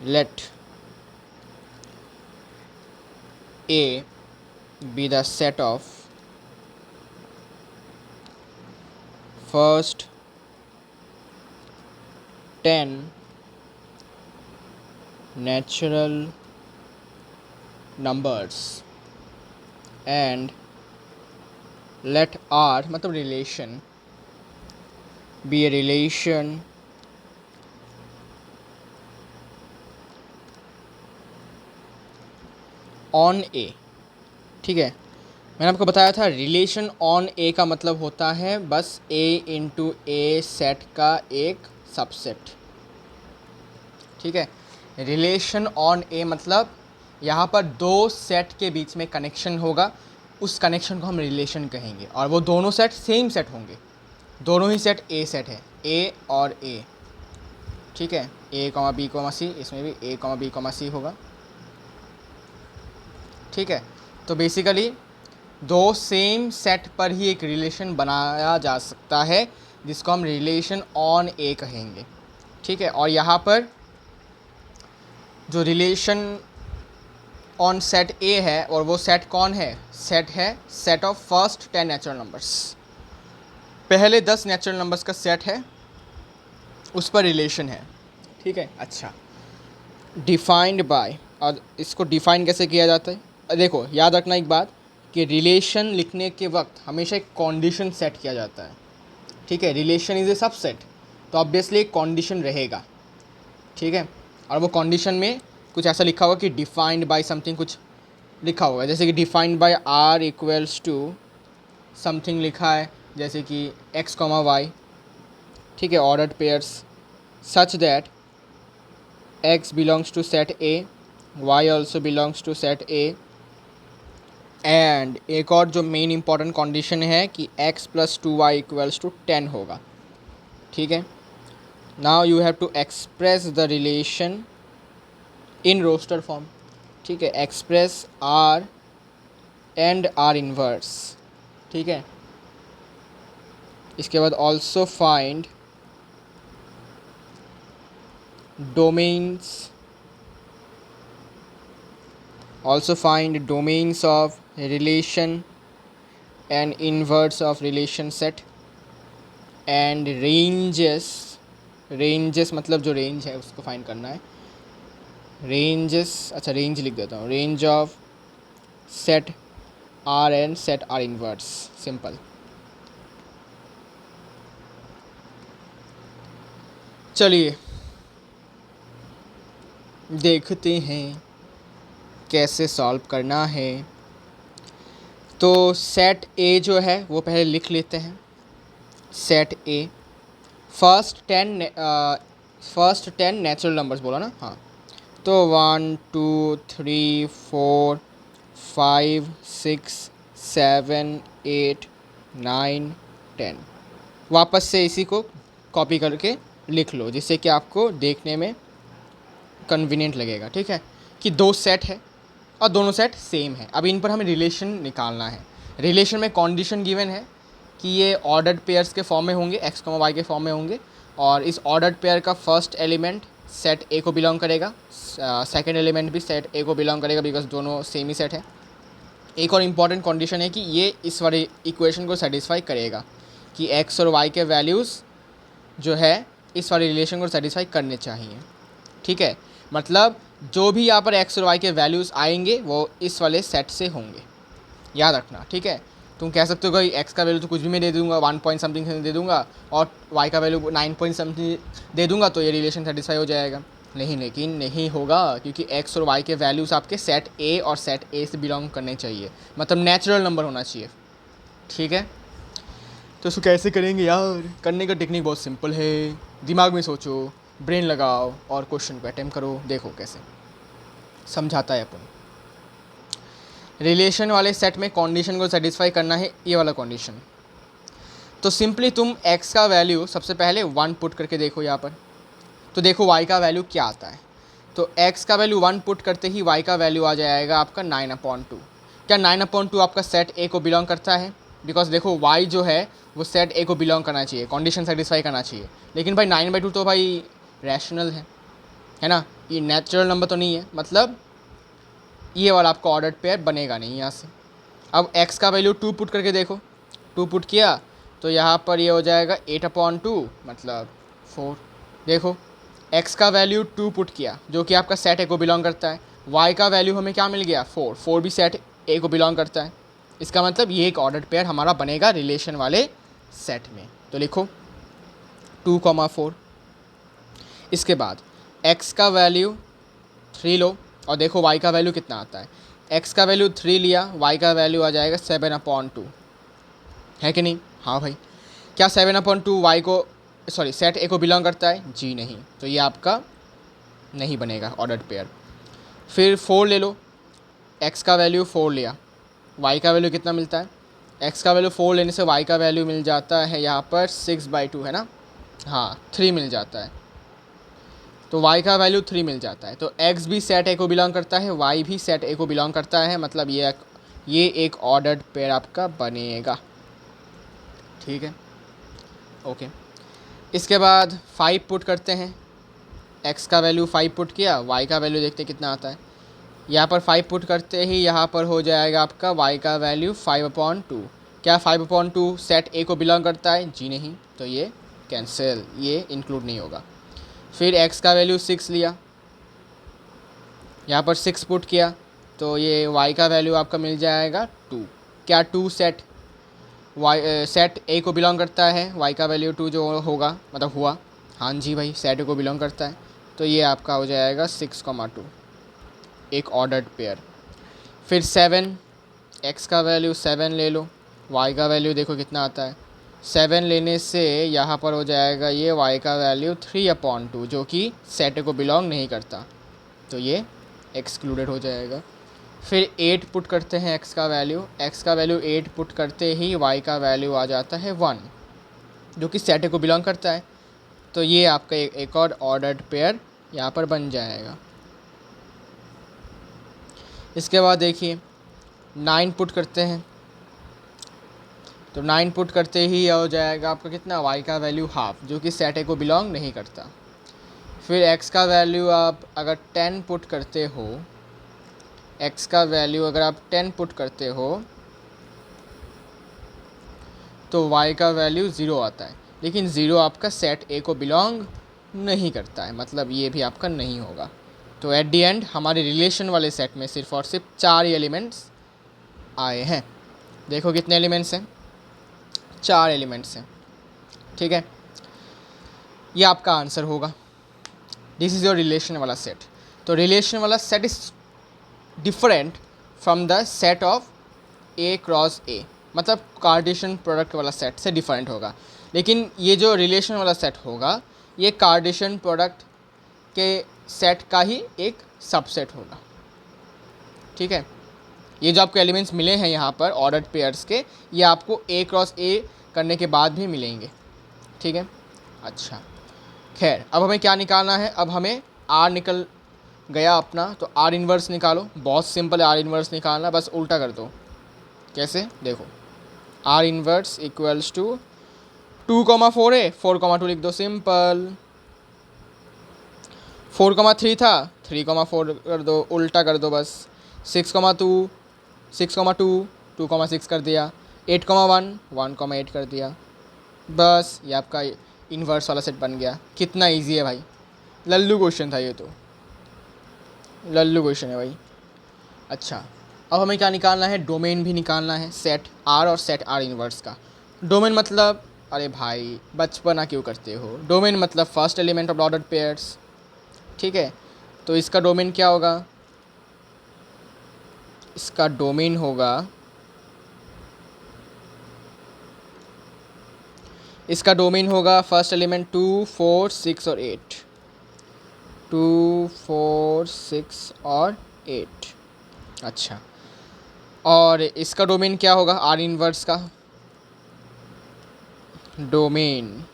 [SPEAKER 1] let A be the set of first 10 natural numbers and let R मतलब relation be a relation on a, ठीक है। मैंने आपको बताया था रिलेशन ऑन ए का मतलब होता है बस ए इंटू ए सेट का एक सबसेट, ठीक है। रिलेशन ऑन ए मतलब यहाँ पर दो सेट के बीच में कनेक्शन होगा, उस कनेक्शन को हम रिलेशन कहेंगे, और वो दोनों सेट सेम सेट होंगे, दोनों ही सेट ए सेट है, ए और ए, ठीक है। ए कॉमा बी कॉमा सी, इसमें भी ए कॉमा बी कॉमा सी होगा, ठीक है। तो बेसिकली दो सेम सेट पर ही एक रिलेशन बनाया जा सकता है जिसको हम रिलेशन ऑन ए कहेंगे, ठीक है। और यहाँ पर जो रिलेशन ऑन सेट ए है और वो सेट कौन है, सेट है set of first 10 natural numbers, पहले 10 नेचुरल नंबर्स का सेट है, उस पर रिलेशन है, ठीक है। अच्छा, डिफाइंड बाय, और इसको डिफाइन कैसे किया जाता है? देखो याद रखना एक बात, कि रिलेशन लिखने के वक्त हमेशा एक कंडीशन सेट किया जाता है, ठीक है। रिलेशन इज़ ए सबसेट, तो ऑब्वियसली एक कंडीशन रहेगा, ठीक है। और वो कंडीशन में कुछ ऐसा लिखा होगा कि डिफाइंड बाय समथिंग, कुछ लिखा होगा जैसे कि defined by R equals to something लिखा है, जैसे कि एक्स कॉमा वाई, ठीक है, ordered pairs such that x belongs to set A, y also belongs to set A, and एक और जो मेन इंपॉर्टेंट कंडीशन है कि x plus 2y equals to 10 होगा, ठीक है। Now you have to express the relation in roster form, ठीक है। Express r and r inverse, ठीक है। इसके बाद also find domains of relation and inverse of relation set and ranges मतलब जो रेंज है उसको फाइंड करना है। रेंज लिख देता हूँ, range of set R and set R inverse, simple. चलिए देखते हैं कैसे सॉल्व करना है। तो सेट ए जो है वो पहले लिख लेते हैं। सेट ए फर्स्ट 10 नेचुरल नंबर्स बोला ना, हाँ। तो 1 2 3 4 5 6 7 8 9 10 वापस से इसी को कॉपी करके लिख लो, जिससे कि आपको देखने में कन्वीनियंट लगेगा, ठीक है। कि दो सेट है और दोनों सेट सेम है। अब इन पर हमें रिलेशन निकालना है। रिलेशन में कंडीशन गिवन है कि ये ऑर्डर्ड पेयर्स के फॉर्म में होंगे, एक्स कॉमा वाई के फॉर्म में होंगे, और इस ऑर्डर्ड पेयर का फर्स्ट एलिमेंट सेट ए को बिलोंग करेगा, सेकंड एलिमेंट भी सेट ए को बिलोंग करेगा, बिकॉज दोनों सेम ही सेट है। एक और इम्पॉर्टेंट कंडीशन है कि ये इस वाले इक्वेशन को सेटिस्फाई करेगा कि एक्स और वाई के वैल्यूज़ जो है इस वाले रिलेशन को सेटिस्फाई करने चाहिए, ठीक है। मतलब जो भी यहाँ पर एक्स और वाई के वैल्यूज़ आएंगे वो इस वाले सेट से होंगे, याद रखना, ठीक है। तुम कह सकते हो कि एक्स का वैल्यू तो कुछ भी मैं दे दूंगा, 1 पॉइंट समथिंग दे दूंगा, और वाई का वैल्यू 9 पॉइंट समथिंग दे दूंगा, तो ये रिलेशन सेटिस्फाई हो जाएगा। नहीं, लेकिन नहीं होगा, क्योंकि एक्स और वाई के वैल्यूज़ आपके सेट ए और सेट ए से बिलोंग करने चाहिए, मतलब नेचुरल नंबर होना चाहिए, ठीक है। तो इसको कैसे करेंगे यार? करने का टेक्निक बहुत सिंपल है, दिमाग में सोचो, ब्रेन लगाओ और क्वेश्चन को अटेम्प्ट करो, देखो कैसे समझाता है अपन। रिलेशन वाले सेट में कंडीशन को सेटिस्फाई करना है, ये वाला कंडीशन। तो सिंपली तुम x का वैल्यू सबसे पहले 1 पुट करके देखो यहाँ पर, तो देखो y का वैल्यू क्या आता है। तो x का वैल्यू 1 पुट करते ही y का वैल्यू आ जाएगा आपका 9/2। क्या 9/2 आपका सेट a को बिलोंग करता है? बिकॉज देखो y जो है वो सेट a को बिलोंग करना चाहिए, कंडीशन सेटिस्फाई करना चाहिए। लेकिन भाई 9/2 तो भाई रैशनल है ना, ये नेचुरल नंबर तो नहीं है, मतलब ये वाला आपका ऑर्डर्ड पेयर बनेगा नहीं यहाँ से। अब x का वैल्यू 2 पुट करके देखो, 2 पुट किया तो यहाँ पर ये हो जाएगा 8/2 मतलब 4। देखो x का वैल्यू 2 पुट किया जो कि आपका सेट ए को बिलोंग करता है, y का वैल्यू हमें क्या मिल गया 4, 4 भी सेट ए को बिलोंग करता है। इसका मतलब ये एक ऑर्डर्ड पेयर हमारा बनेगा रिलेशन वाले सेट में। तो लिखो 2,4। इसके बाद x का वैल्यू 3 लो और देखो y का वैल्यू कितना आता है। x का वैल्यू 3 लिया, y का वैल्यू आ जाएगा 7/2, है कि नहीं? हाँ भाई। क्या 7/2 y को सेट ए को बिलोंग करता है? जी नहीं, तो ये आपका नहीं बनेगा ऑर्डर्ड पेयर। फिर 4 ले लो, x का वैल्यू 4 लिया, y का वैल्यू कितना मिलता है? x का वैल्यू 4 लेने से y का वैल्यू मिल जाता है यहाँ पर 6/2, है ना, हाँ 3 मिल जाता है, तो y का वैल्यू 3 मिल जाता है। तो x भी सेट ए को बिलोंग करता है, y भी सेट ए को बिलोंग करता है, मतलब ये एक ऑर्डर्ड पेयर आपका बनेगा, ठीक है, ओके। इसके बाद 5 पुट करते हैं, x का वैल्यू 5 पुट किया, y का वैल्यू देखते कितना आता है। यहाँ पर 5 पुट करते ही यहाँ पर हो जाएगा आपका y का वैल्यू 5/2। क्या 5/2 सेट ए को बिलोंग करता है? जी नहीं, तो ये कैंसिल, ये इंक्लूड नहीं होगा। फिर x का वैल्यू 6 लिया, यहाँ पर 6 पुट किया तो ये y का वैल्यू आपका मिल जाएगा 2। क्या to set Y set A को बिलोंग करता है, वाई का वैल्यू टू जो होगा मतलब हुआ, हाँ जी भाई सेट ए को बिलोंग करता है, तो ये आपका हो जाएगा 6,2 एक ऑर्डर्ड पेयर। फिर 7, एक्स का वैल्यू 7 ले लो, वाई का वैल्यू देखो कितना आता है, 7 लेने से यहाँ पर हो जाएगा ये वाई का वैल्यू 3/2 जो कि सेट को बिलोंग नहीं करता, तो ये एक्सक्लूडेड हो जाएगा। फिर 8 पुट करते हैं एक्स का वैल्यू 8 पुट करते ही वाई का वैल्यू आ जाता है 1 जो कि सेट को बिलोंग करता है, तो ये आपका एक और ऑर्डर्ड पेयर यहाँ पर बन जाएगा। इसके बाद देखिए 9 पुट करते हैं, तो 9 पुट करते ही हो जाएगा आपका कितना, वाई का वैल्यू हाफ जो कि सेट ए को बिलोंग नहीं करता। फिर एक्स का वैल्यू आप अगर 10 पुट करते हो, एक्स का वैल्यू अगर आप 10 पुट करते हो तो वाई का वैल्यू 0 आता है, लेकिन 0 आपका सेट ए को बिलोंग नहीं करता है, मतलब ये भी आपका नहीं होगा। तो एट दी एंड हमारे रिलेशन वाले सेट में सिर्फ और सिर्फ 4 एलिमेंट्स आए हैं। देखो कितने एलिमेंट्स हैं, 4 एलिमेंट्स हैं, ठीक है, ये आपका आंसर होगा। दिस इज़ योर रिलेशन वाला सेट। तो रिलेशन वाला set is different from the set of A cross ए, मतलब कार्टेशियन प्रोडक्ट वाला सेट से डिफरेंट होगा, लेकिन ये जो रिलेशन वाला सेट होगा ये कार्टेशियन प्रोडक्ट के सेट का ही एक सबसेट होगा, ठीक है। ये जो आपको एलिमेंट्स मिले हैं यहाँ पर ऑर्डर्ड पेयर्स के, ये आपको ए क्रॉस ए करने के बाद भी मिलेंगे, ठीक है। अच्छा खैर, अब हमें क्या निकालना है, अब हमें आर निकल गया अपना, तो आर इन्वर्स निकालो। बहुत सिंपल है आर इन्वर्स निकालना, बस उल्टा कर दो। कैसे, देखो आर इन्वर्स इक्वल्स टू 2,4 है, 4,2 लिख दो, सिंपल। 4,3 था, 3,4 कर दो, उल्टा कर दो बस। 6,2 6,2 2,6 कर दिया। 8,1 1,8 कर दिया, बस ये आपका इन्वर्स वाला सेट बन गया। कितना इजी है भाई, लल्लू क्वेश्चन था ये, तो लल्लू क्वेश्चन है भाई। अच्छा अब हमें क्या निकालना है, डोमेन भी निकालना है सेट आर और सेट आर इन्वर्स का। डोमेन मतलब, अरे भाई बचपना क्यों करते हो, डोमेन मतलब first element of ordered pairs, ठीक है। तो इसका डोमेन क्या होगा, इसका डोमेन होगा, इसका डोमेन होगा फर्स्ट एलिमेंट 2 4 6 और 8, 2 4 6 और 8। अच्छा और इसका डोमेन क्या होगा, आर इन्वर्स का डोमेन,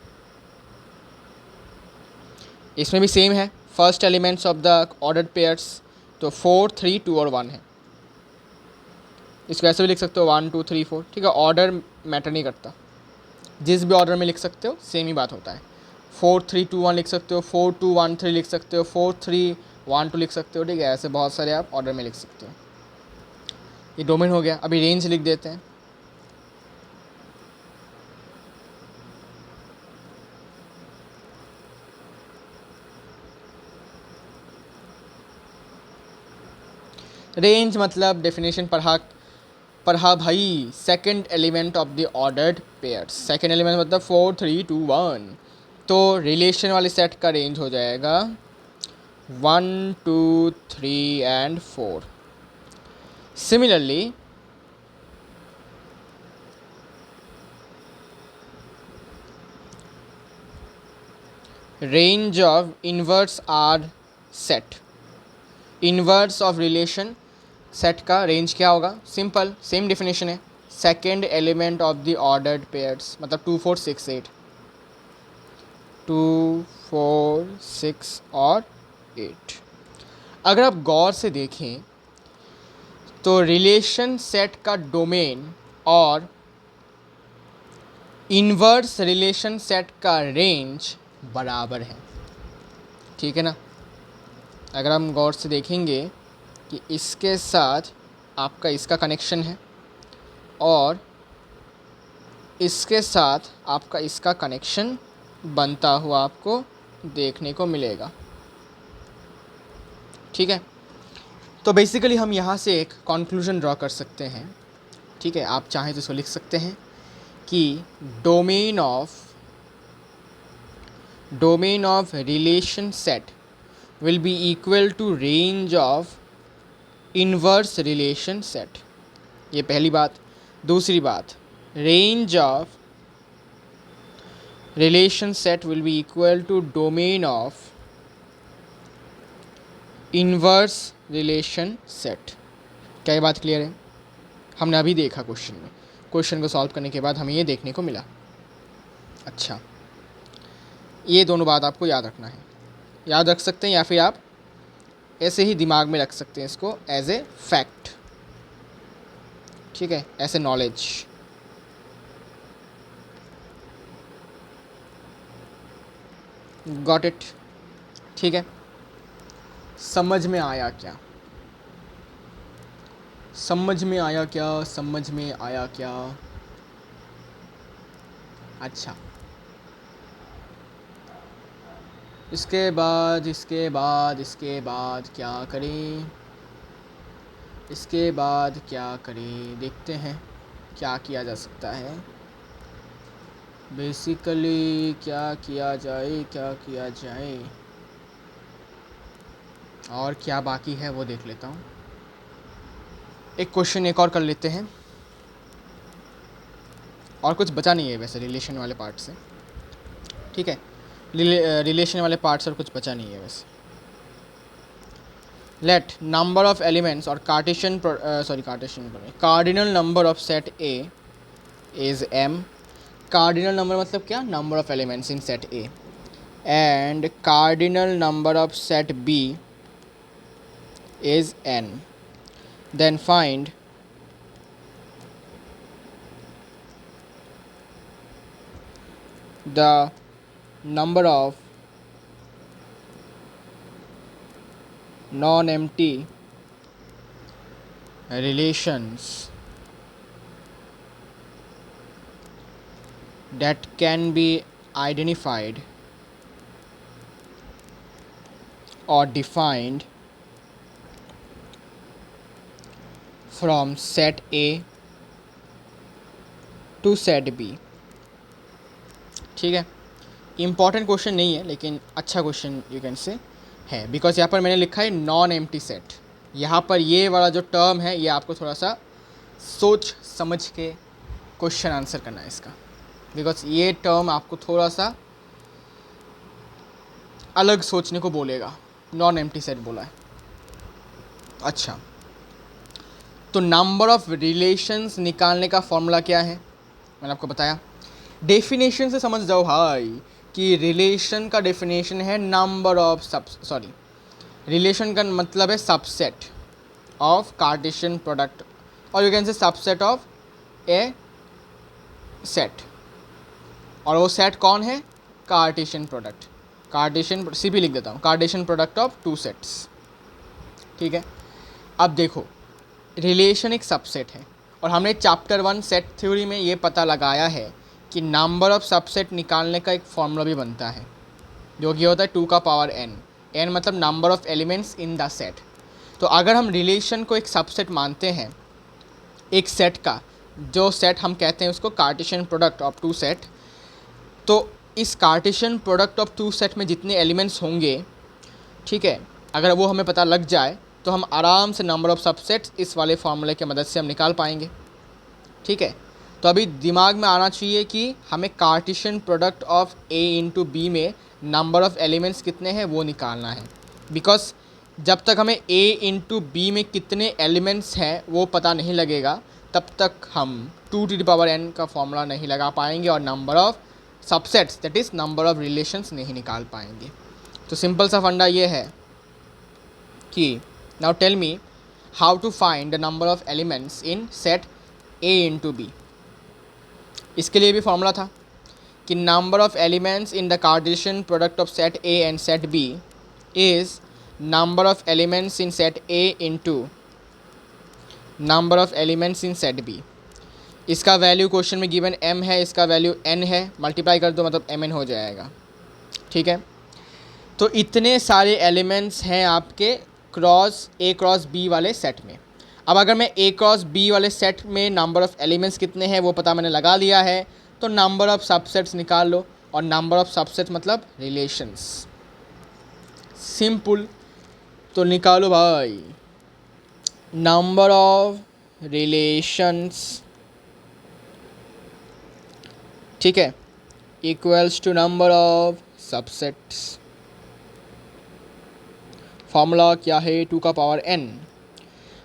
[SPEAKER 1] इसमें भी सेम है, first elements of the ordered pairs, तो 4 3 2 और 1 है। इसको ऐसे भी लिख सकते हो 1 2 3 4, ठीक है, ऑर्डर मैटर नहीं करता, जिस भी ऑर्डर में लिख सकते हो सेम ही बात होता है। 4 3 2 1 लिख सकते हो, 4 2 1 3 लिख सकते हो, 4 3 1 2 लिख सकते हो, ठीक है, ऐसे बहुत सारे आप ऑर्डर में लिख सकते हो। ये डोमेन हो गया। अभी रेंज लिख देते हैं। रेंज मतलब डेफिनेशन पढ़ा भाई, second element of the ordered pairs, second element मतलब 4 3 2 1, तो रिलेशन वाले सेट का रेंज हो जाएगा 1 2 3 and 4। Similarly range of inverse R set, inverse of relation set का रेंज क्या होगा, सिंपल सेम डेफिनेशन है, second element of the ordered pairs, मतलब 2 4 6 8, 2 4 6 और 8। अगर आप गौर से देखें तो रिलेशन सेट का डोमेन और इन्वर्स रिलेशन सेट का रेंज बराबर है, ठीक है ना। अगर हम गौर से देखेंगे कि इसके साथ आपका इसका कनेक्शन है और इसके साथ आपका इसका कनेक्शन बनता हुआ आपको देखने को मिलेगा, ठीक है। तो बेसिकली हम यहाँ से एक कंक्लूजन ड्रॉ कर सकते हैं ठीक है, आप चाहें तो इसको लिख सकते हैं कि domain of relation set will be equal to range of inverse relation set. ये पहली बात। दूसरी बात, range of relation set will be equal to domain of inverse relation set. क्या ये बात क्लियर है? हमने अभी देखा क्वेश्चन को सॉल्व करने के बाद हमें ये देखने को मिला। अच्छा, ये दोनों बात आपको याद रखना है, याद रख सकते हैं या फिर आप ऐसे ही दिमाग में रख सकते हैं इसको एज ए फैक्ट, ठीक है, as a knowledge. Got it? ठीक है, समझ में आया क्या? समझ में आया क्या? अच्छा, इसके बाद क्या करें? देखते हैं क्या किया जा सकता है। बेसिकली क्या किया जाए और क्या बाकी है वो देख लेता हूँ। एक क्वेश्चन एक और कर लेते हैं, और कुछ बचा नहीं है वैसे रिलेशन वाले पार्ट से, ठीक है, रिलेशन वाले पार्ट से और कुछ बचा नहीं है वैसे। लेट नंबर ऑफ एलिमेंट्स और cardinal number of set A is m। Cardinal number मतलब क्या? Number of elements in set A, and cardinal number of set B is n. Then find the number of non-empty relations that can be identified or defined from set A to set B। ठीक है, important question नहीं है लेकिन अच्छा question you can say है, because यहाँ पर मैंने लिखा है नॉन एम्प्टी सेट। यहाँ पर ये वाला जो टर्म है ये आपको थोड़ा सा सोच समझ के क्वेश्चन आंसर करना है इसका, बिकॉज ये टर्म आपको थोड़ा सा अलग सोचने को बोलेगा। नॉन एम्प्टी सेट बोला है। अच्छा, तो नंबर ऑफ रिलेशंस निकालने का फॉर्मूला क्या है? मैंने आपको बताया। डेफिनेशन से समझ जाओ भाई कि रिलेशन का डेफिनेशन है नंबर ऑफ रिलेशन का मतलब है सबसेट ऑफ कार्टेशियन प्रोडक्ट, और you can say subset of a set. और वो सेट कौन है? Cartesian product. कार्टेशियन सीपी लिख देता हूँ, Cartesian product of two sets. ठीक है, अब देखो रिलेशन एक सबसेट है, और हमने चैप्टर 1 सेट थ्योरी में ये पता लगाया है कि नंबर ऑफ सबसेट निकालने का एक फॉर्मूला भी बनता है, जो कि होता है 2 का पावर n। n मतलब number of elements in the set. तो अगर हम रिलेशन को एक सबसेट मानते हैं एक सेट का, जो सेट हम कहते हैं उसको Cartesian product of two set, तो इस Cartesian product of two set में जितने एलिमेंट्स होंगे, ठीक है, अगर वो हमें पता लग जाए तो हम आराम से नंबर ऑफ सबसेट्स इस वाले फार्मूले की मदद से हम निकाल पाएंगे। ठीक है, तो अभी दिमाग में आना चाहिए कि हमें Cartesian product of A into B में नंबर ऑफ एलिमेंट्स कितने हैं वो निकालना है, बिकॉज जब तक हमें ए इंटू बी में कितने एलिमेंट्स हैं वो पता नहीं लगेगा तब तक हम 2n का फॉर्मूला नहीं लगा पाएंगे और number of subsets that is number of relations नहीं निकाल पाएंगे। तो सिंपल सा फंडा ये है कि now tell me how to find the number of elements in set A into B. इसके लिए भी फॉर्मूला था कि number of elements in the Cartesian product of set A and set B is number of elements in set A into number of elements in set B. इसका value question में given m है, इसका value n है, multiply कर दो मतलब mn हो जाएगा। ठीक है, तो इतने सारे एलिमेंट्स हैं आपके क्रॉस ए क्रॉस बी वाले सेट में। अब अगर मैं ए क्रॉस बी वाले सेट में नंबर ऑफ़ एलिमेंट्स कितने हैं वो पता मैंने लगा लिया है, तो नंबर ऑफ़ सबसेट्स निकाल लो, और नंबर ऑफ़ सबसेट्स मतलब रिलेशंस, सिंपल। तो निकालो भाई, नंबर ऑफ रिलेशंस, ठीक है, equals to number of subsets. Formula क्या है, 2 का पावर n।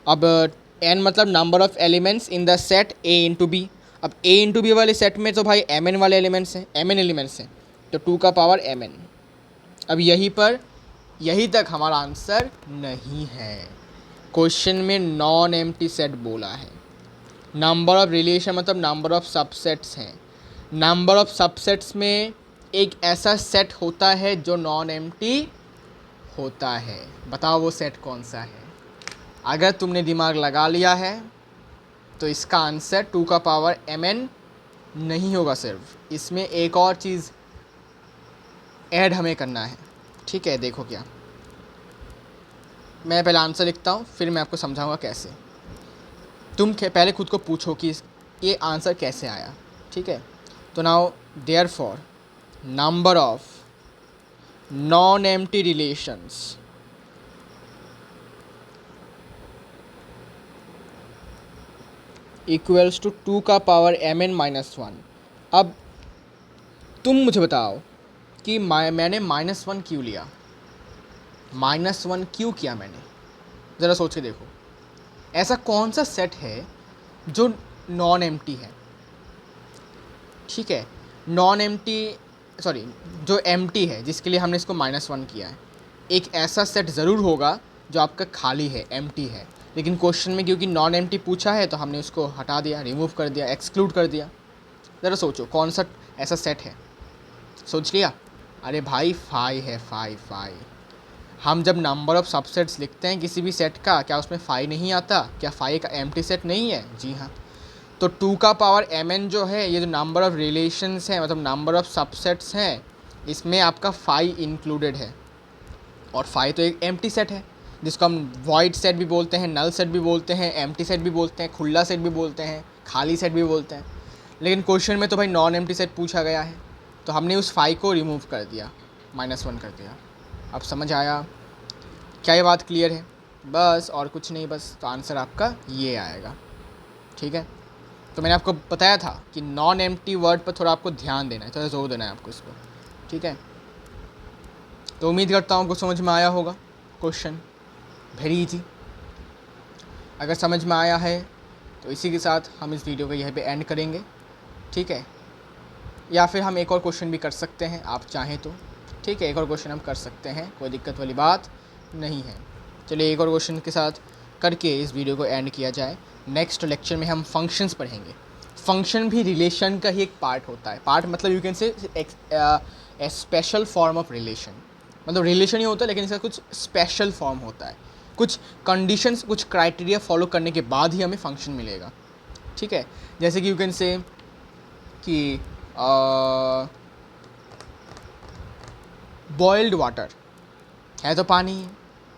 [SPEAKER 1] अब n मतलब number of elements in the set a into B. अब a इंटू बी वाले सेट में तो भाई mn वाले एलिमेंट्स हैं, mn एलिमेंट्स हैं, तो 2 का पावर mn। अब यहीं तक हमारा आंसर नहीं है। क्वेश्चन में नॉन एम्प्टी सेट बोला है। नंबर ऑफ रिलेशन मतलब नंबर ऑफ सबसेट्स हैं। नंबर ऑफ सबसेट्स में एक ऐसा सेट होता है जो नॉन एम्प्टी होता है। बताओ वो सेट कौन सा है? अगर तुमने दिमाग लगा लिया है तो इसका आंसर 2 का पावर mn नहीं होगा, सिर्फ इसमें एक और चीज़ ऐड हमें करना है, ठीक है? देखो क्या, मैं पहले आंसर लिखता हूँ, फिर मैं आपको समझाऊंगा कैसे। तुम पहले खुद को पूछो कि ये आंसर कैसे आया, ठीक है? तो now therefore number of non empty relations equals to 2 का पावर mn माइनस 1। अब तुम मुझे बताओ कि मैंने -1 क्यों लिया, -1 क्यों किया मैंने? ज़रा सोच के देखो, ऐसा कौन सा सेट है जो नॉन एम्प्टी है, ठीक है? नॉन एम्प्टी, सॉरी, जो एम्प्टी है जिसके लिए हमने इसको -1 किया है। एक ऐसा सेट ज़रूर होगा जो आपका खाली है, एम्प्टी है, लेकिन क्वेश्चन में क्योंकि नॉन एम्प्टी पूछा है तो हमने उसको हटा दिया, रिमूव कर दिया, एक्सक्लूड कर दिया। ज़रा सोचो कौन सा ऐसा सेट है, सोच लिया? अरे भाई फाई है, फाई। हम जब नंबर ऑफ़ सबसेट्स लिखते हैं किसी भी सेट का, क्या उसमें फाई नहीं आता? क्या फाई का एम्प्टी सेट नहीं है? जी हाँ। तो 2 का पावर mn जो है, ये जो नंबर ऑफ़ रिलेशंस हैं मतलब नंबर ऑफ़ सबसेट्स हैं, इसमें आपका फाई इंक्लूडेड है। और फाई तो एक एम्प्टी सेट है जिसको हम वॉइड सेट भी बोलते हैं, नल सेट भी बोलते हैं, एम्प्टी सेट भी बोलते हैं, खुला सेट भी बोलते हैं, खाली सेट भी बोलते हैं। लेकिन क्वेश्चन में तो भाई नॉन एम्प्टी सेट पूछा गया है, तो हमने उस फाई को रिमूव कर दिया, -1 कर दिया। अब समझ आया? क्या ये बात क्लियर है? बस और कुछ नहीं, बस तो आंसर आपका ये आएगा, ठीक है? तो मैंने आपको बताया था कि नॉन एम्प्टी वर्ड पर थोड़ा आपको ध्यान देना है, थोड़ा जोर देना है आपको इस पर, ठीक है? तो उम्मीद करता हूँ आपको समझ में आया होगा क्वेश्चन, वेरी इजी। अगर समझ में आया है तो इसी के साथ हम इस वीडियो को यहीं पे एंड करेंगे, ठीक है? या फिर हम एक और क्वेश्चन भी कर सकते हैं, आप चाहें तो, ठीक है? एक और क्वेश्चन हम कर सकते हैं, कोई दिक्कत वाली बात नहीं है। चलिए एक और क्वेश्चन के साथ करके इस वीडियो को एंड किया जाए। नेक्स्ट लेक्चर में हम फंक्शंस पढ़ेंगे। फंक्शन भी रिलेशन का ही एक पार्ट होता है। पार्ट मतलब you can say A special form of relation, मतलब रिलेशन ही होता है लेकिन इसका कुछ स्पेशल फॉर्म होता है। कुछ कंडीशंस, कुछ क्राइटेरिया फॉलो करने के बाद ही हमें फंक्शन मिलेगा, ठीक है? जैसे कि यू कैन से कि बॉइल्ड वाटर है तो पानी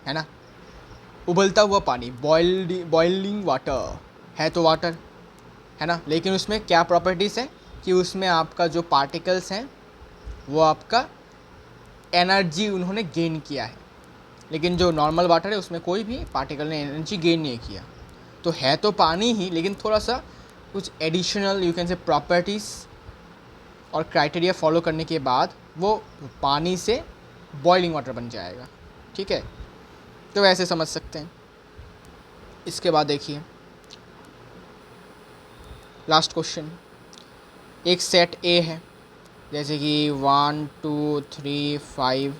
[SPEAKER 1] है ना, उबलता हुआ पानी, बॉइलिंग वाटर है तो वाटर है ना, लेकिन उसमें क्या प्रॉपर्टीज़ है कि उसमें आपका जो पार्टिकल्स हैं वो आपका एनर्जी उन्होंने गेन किया है, लेकिन जो नॉर्मल वाटर है उसमें कोई भी पार्टिकल ने एनर्जी गेन नहीं किया। तो है तो पानी ही, लेकिन थोड़ा सा कुछ additional you can say properties और क्राइटेरिया फॉलो करने के बाद वो पानी से बॉइलिंग वाटर बन जाएगा, ठीक है? तो वैसे समझ सकते हैं। इसके बाद देखिए लास्ट क्वेश्चन, एक सेट ए है जैसे कि 1 2 3 5,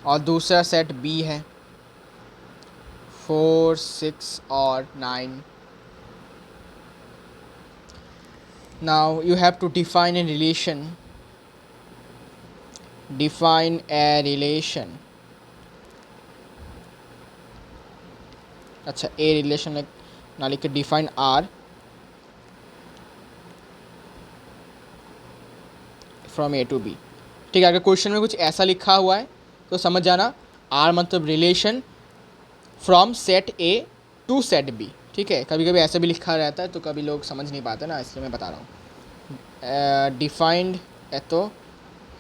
[SPEAKER 1] और दूसरा सेट बी है 4 6 और 9। Now you have to define a relation. Define a relation. अच्छा, a relation ना लिख के define R from A to B, ठीक है? अगर क्वेश्चन में कुछ ऐसा लिखा हुआ है तो समझ जाना R मतलब relation from set A to set B, ठीक है। कभी कभी ऐसे भी लिखा रहता है तो कभी लोग समझ नहीं पाते ना, इसलिए मैं बता रहा हूँ। डिफाइंड है तो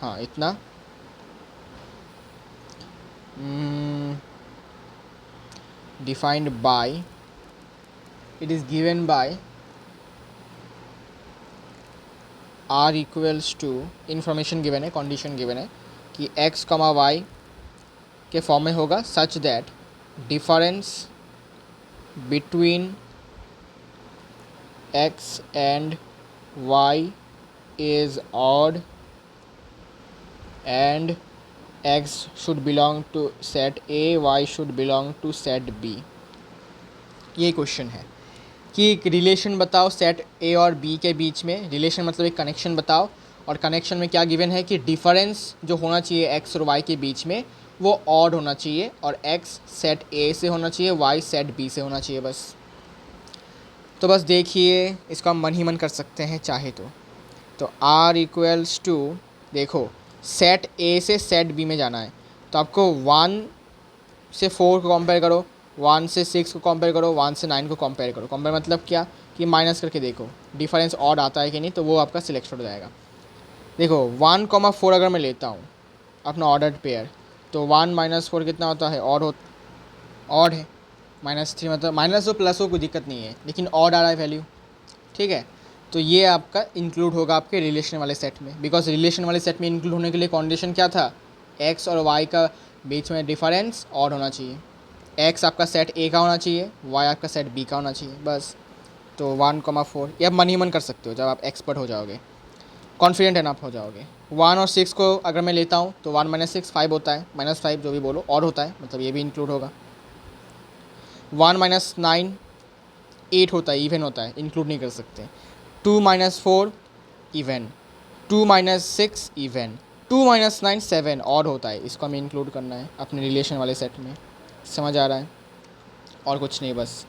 [SPEAKER 1] हाँ इतना, defined by, it is given by R equals to, information given है, कंडीशन गिवन है कि एक्स कमा वाई के फॉर्म में होगा such that difference between x and y is odd and x should belong to set A, y should belong to set B। ये question है कि एक रिलेशन बताओ सेट ए और बी के बीच में, रिलेशन मतलब एक कनेक्शन बताओ, और कनेक्शन में क्या गिवन है कि डिफरेंस जो होना चाहिए एक्स और वाई के बीच में वो ऑड होना चाहिए, और एक्स सेट ए से होना चाहिए, वाई सेट बी से होना चाहिए बस। तो बस देखिए, इसको हम मन ही मन कर सकते हैं चाहे तो R इक्वल्स टू, देखो सेट ए से सेट बी में जाना है तो आपको 1 से 4 को कंपेयर करो, 1 से 6 को कंपेयर करो, 1 से 9 को कंपेयर करो। कंपेयर मतलब क्या कि माइनस करके देखो डिफरेंस ऑड आता है कि नहीं, तो वो आपका सिलेक्ट हो जाएगा। देखो 1,4 अगर मैं लेता हूँ अपना ऑर्डर्ड पेयर, तो 1 माइनस 4 कितना होता है, ऑड है। -3 मतलब माइनस हो प्लस हो कोई दिक्कत नहीं है, लेकिन ऑड आ रहा है वैल्यू, ठीक है। तो ये आपका इंक्लूड होगा आपके रिलेशन वाले सेट में, बिकॉज रिलेशन वाले सेट में इंक्लूड होने के लिए कंडीशन क्या था, एक्स और वाई का बीच में डिफरेंस ऑड होना चाहिए, एक्स आपका सेट ए का होना चाहिए, वाई आपका सेट बी का होना चाहिए बस। तो 1,4 ये आप मन ही मन कर सकते हो जब आप एक्सपर्ट हो जाओगे, कॉन्फिडेंट एनफ हो जाओगे। 1 और 6 को अगर मैं लेता हूँ तो 1 माइनस 6 5 होता है, -5 जो भी बोलो ऑड होता है, मतलब ये भी इंक्लूड होगा। 1 माइनस 9 8 होता है, इवन होता है, इंक्लूड नहीं कर सकते। 2 minus 4 even, 2 minus 6 even, 2 minus 9 7 odd होता है, इसको हमें इंक्लूड करना है अपने रिलेशन वाले सेट में। समझ आ रहा है? और कुछ नहीं बस।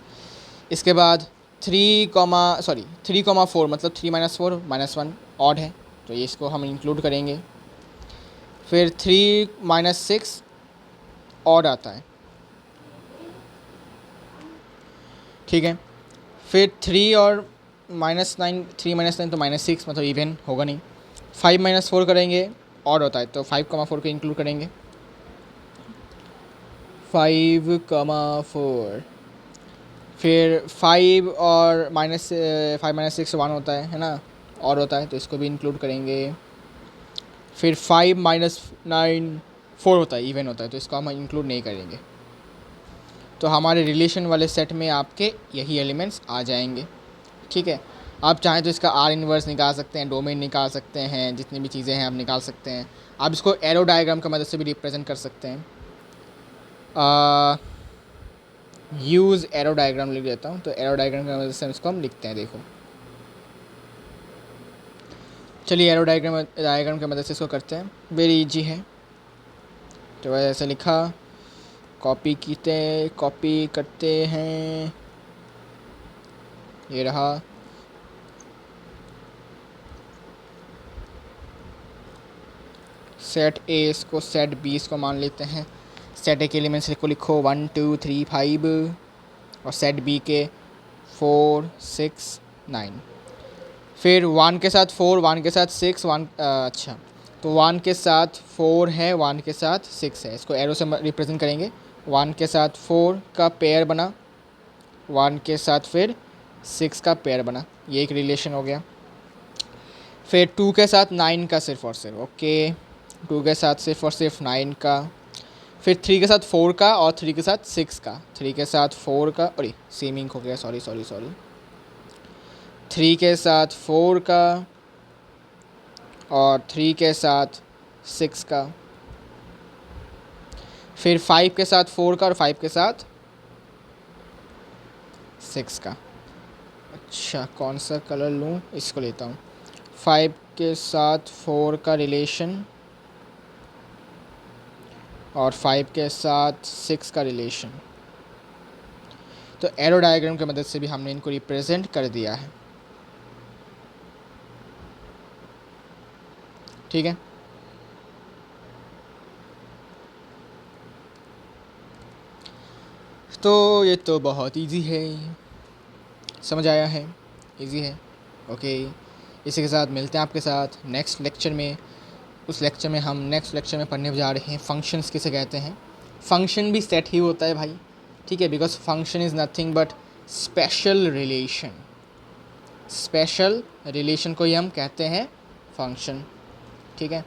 [SPEAKER 1] इसके बाद 3,4 मतलब 3 माइनस 4 -1 ऑड है, तो ये इसको हम इंक्लूड करेंगे। फिर 3 माइनस 6 ऑड आता है, ठीक है। फिर 3 और -9, 3 माइनस 9 तो -6 मतलब इवन होगा नहीं। 5 माइनस 4 करेंगे, ऑड होता है, तो 5,4 को इंक्लूड करेंगे। 5,4 फिर 5 और -5 माइनस 6 1 होता है ना, और होता है, तो इसको भी इंक्लूड करेंगे। फिर 5 माइनस 9 4 होता है, इवन होता है, तो इसको हम इंक्लूड नहीं करेंगे। तो हमारे रिलेशन वाले सेट में आपके यही एलिमेंट्स आ जाएंगे, ठीक है। आप चाहें तो इसका आर इन्वर्स निकाल सकते हैं, डोमेन निकाल सकते हैं, जितनी भी चीज़ें हैं आप निकाल सकते हैं। आप इसको एरो डायग्राम की मदद से भी रिप्रेजेंट कर सकते हैं। यूज़ एरो डायग्राम लिख देता हूँ, तो एरो डायग्राम की मदद से इसको हम लिखते हैं। देखो चलिए एरो डायग्राम की मदद से इसको करते हैं, वेरी इजी है। तो ऐसे लिखा, कॉपी करते हैं, ये रहा। सेट ए इसको सेट बी इसको मान लेते हैं। सेट ए के एलिमेंट्स को लिखो 1 2 3 5, और सेट बी के 4 6 9। फिर 1 के साथ 4, 1 के साथ 6, 1 अच्छा, तो 1 के साथ 4 है, 1 के साथ 6 है, इसको एरो से रिप्रेजेंट करेंगे। 1 के साथ 4 का पेयर बना, 1 के साथ फिर 6 का पेयर बना, ये एक रिलेशन हो गया। फिर 2 के साथ 9 का सिर्फ और सिर्फ, ओके, 2 के साथ सिर्फ और सिर्फ 9 का। फिर 3 के साथ 4 का, और 3 के साथ 6 का, 3 के साथ 4 का, अरे सेमिंग हो गया, सॉरी 3 के साथ 4 का, और 3 के साथ 6 का। फिर 5 के साथ 4 का, और 5 के साथ 6 का। अच्छा कौन सा कलर लूँ, इसको लेता हूँ। 5 के साथ 4 का रिलेशन, और 5 के साथ 6 का रिलेशन। तो एरो डायग्राम की मदद से भी हमने इनको रिप्रेजेंट कर दिया है, ठीक है। दोस्तों ये तो बहुत इजी है, समझ आया है, इजी है। ओके, इसी के साथ मिलते हैं आपके साथ नेक्स्ट लेक्चर में। उस लेक्चर में हम नेक्स्ट लेक्चर में पढ़ने जा रहे हैं फंक्शंस किसे कहते हैं। फंक्शन भी सेट ही होता है भाई, ठीक है, because function is nothing but special relation. Special relation को ही हम कहते हैं फंक्शन, ठीक है।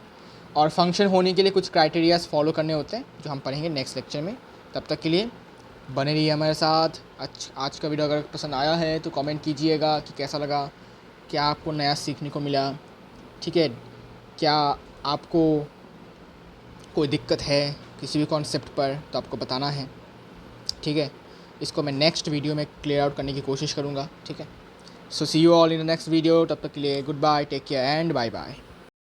[SPEAKER 1] और फंक्शन होने के लिए कुछ क्राइटेरियाज फॉलो करने होते हैं जो हम पढ़ेंगे नेक्स्ट लेक्चर में। तब तक के लिए बने रहिए हमारे साथ। आज का वीडियो अगर पसंद आया है तो कमेंट कीजिएगा कि कैसा लगा, क्या आपको नया सीखने को मिला, ठीक है, क्या आपको कोई दिक्कत है किसी भी कॉन्सेप्ट पर तो आपको बताना है, ठीक है। इसको मैं नेक्स्ट वीडियो में क्लियर आउट करने की कोशिश करूँगा, ठीक है। So see you all in the next video. तब तक के लिए good bye, take care and bye bye.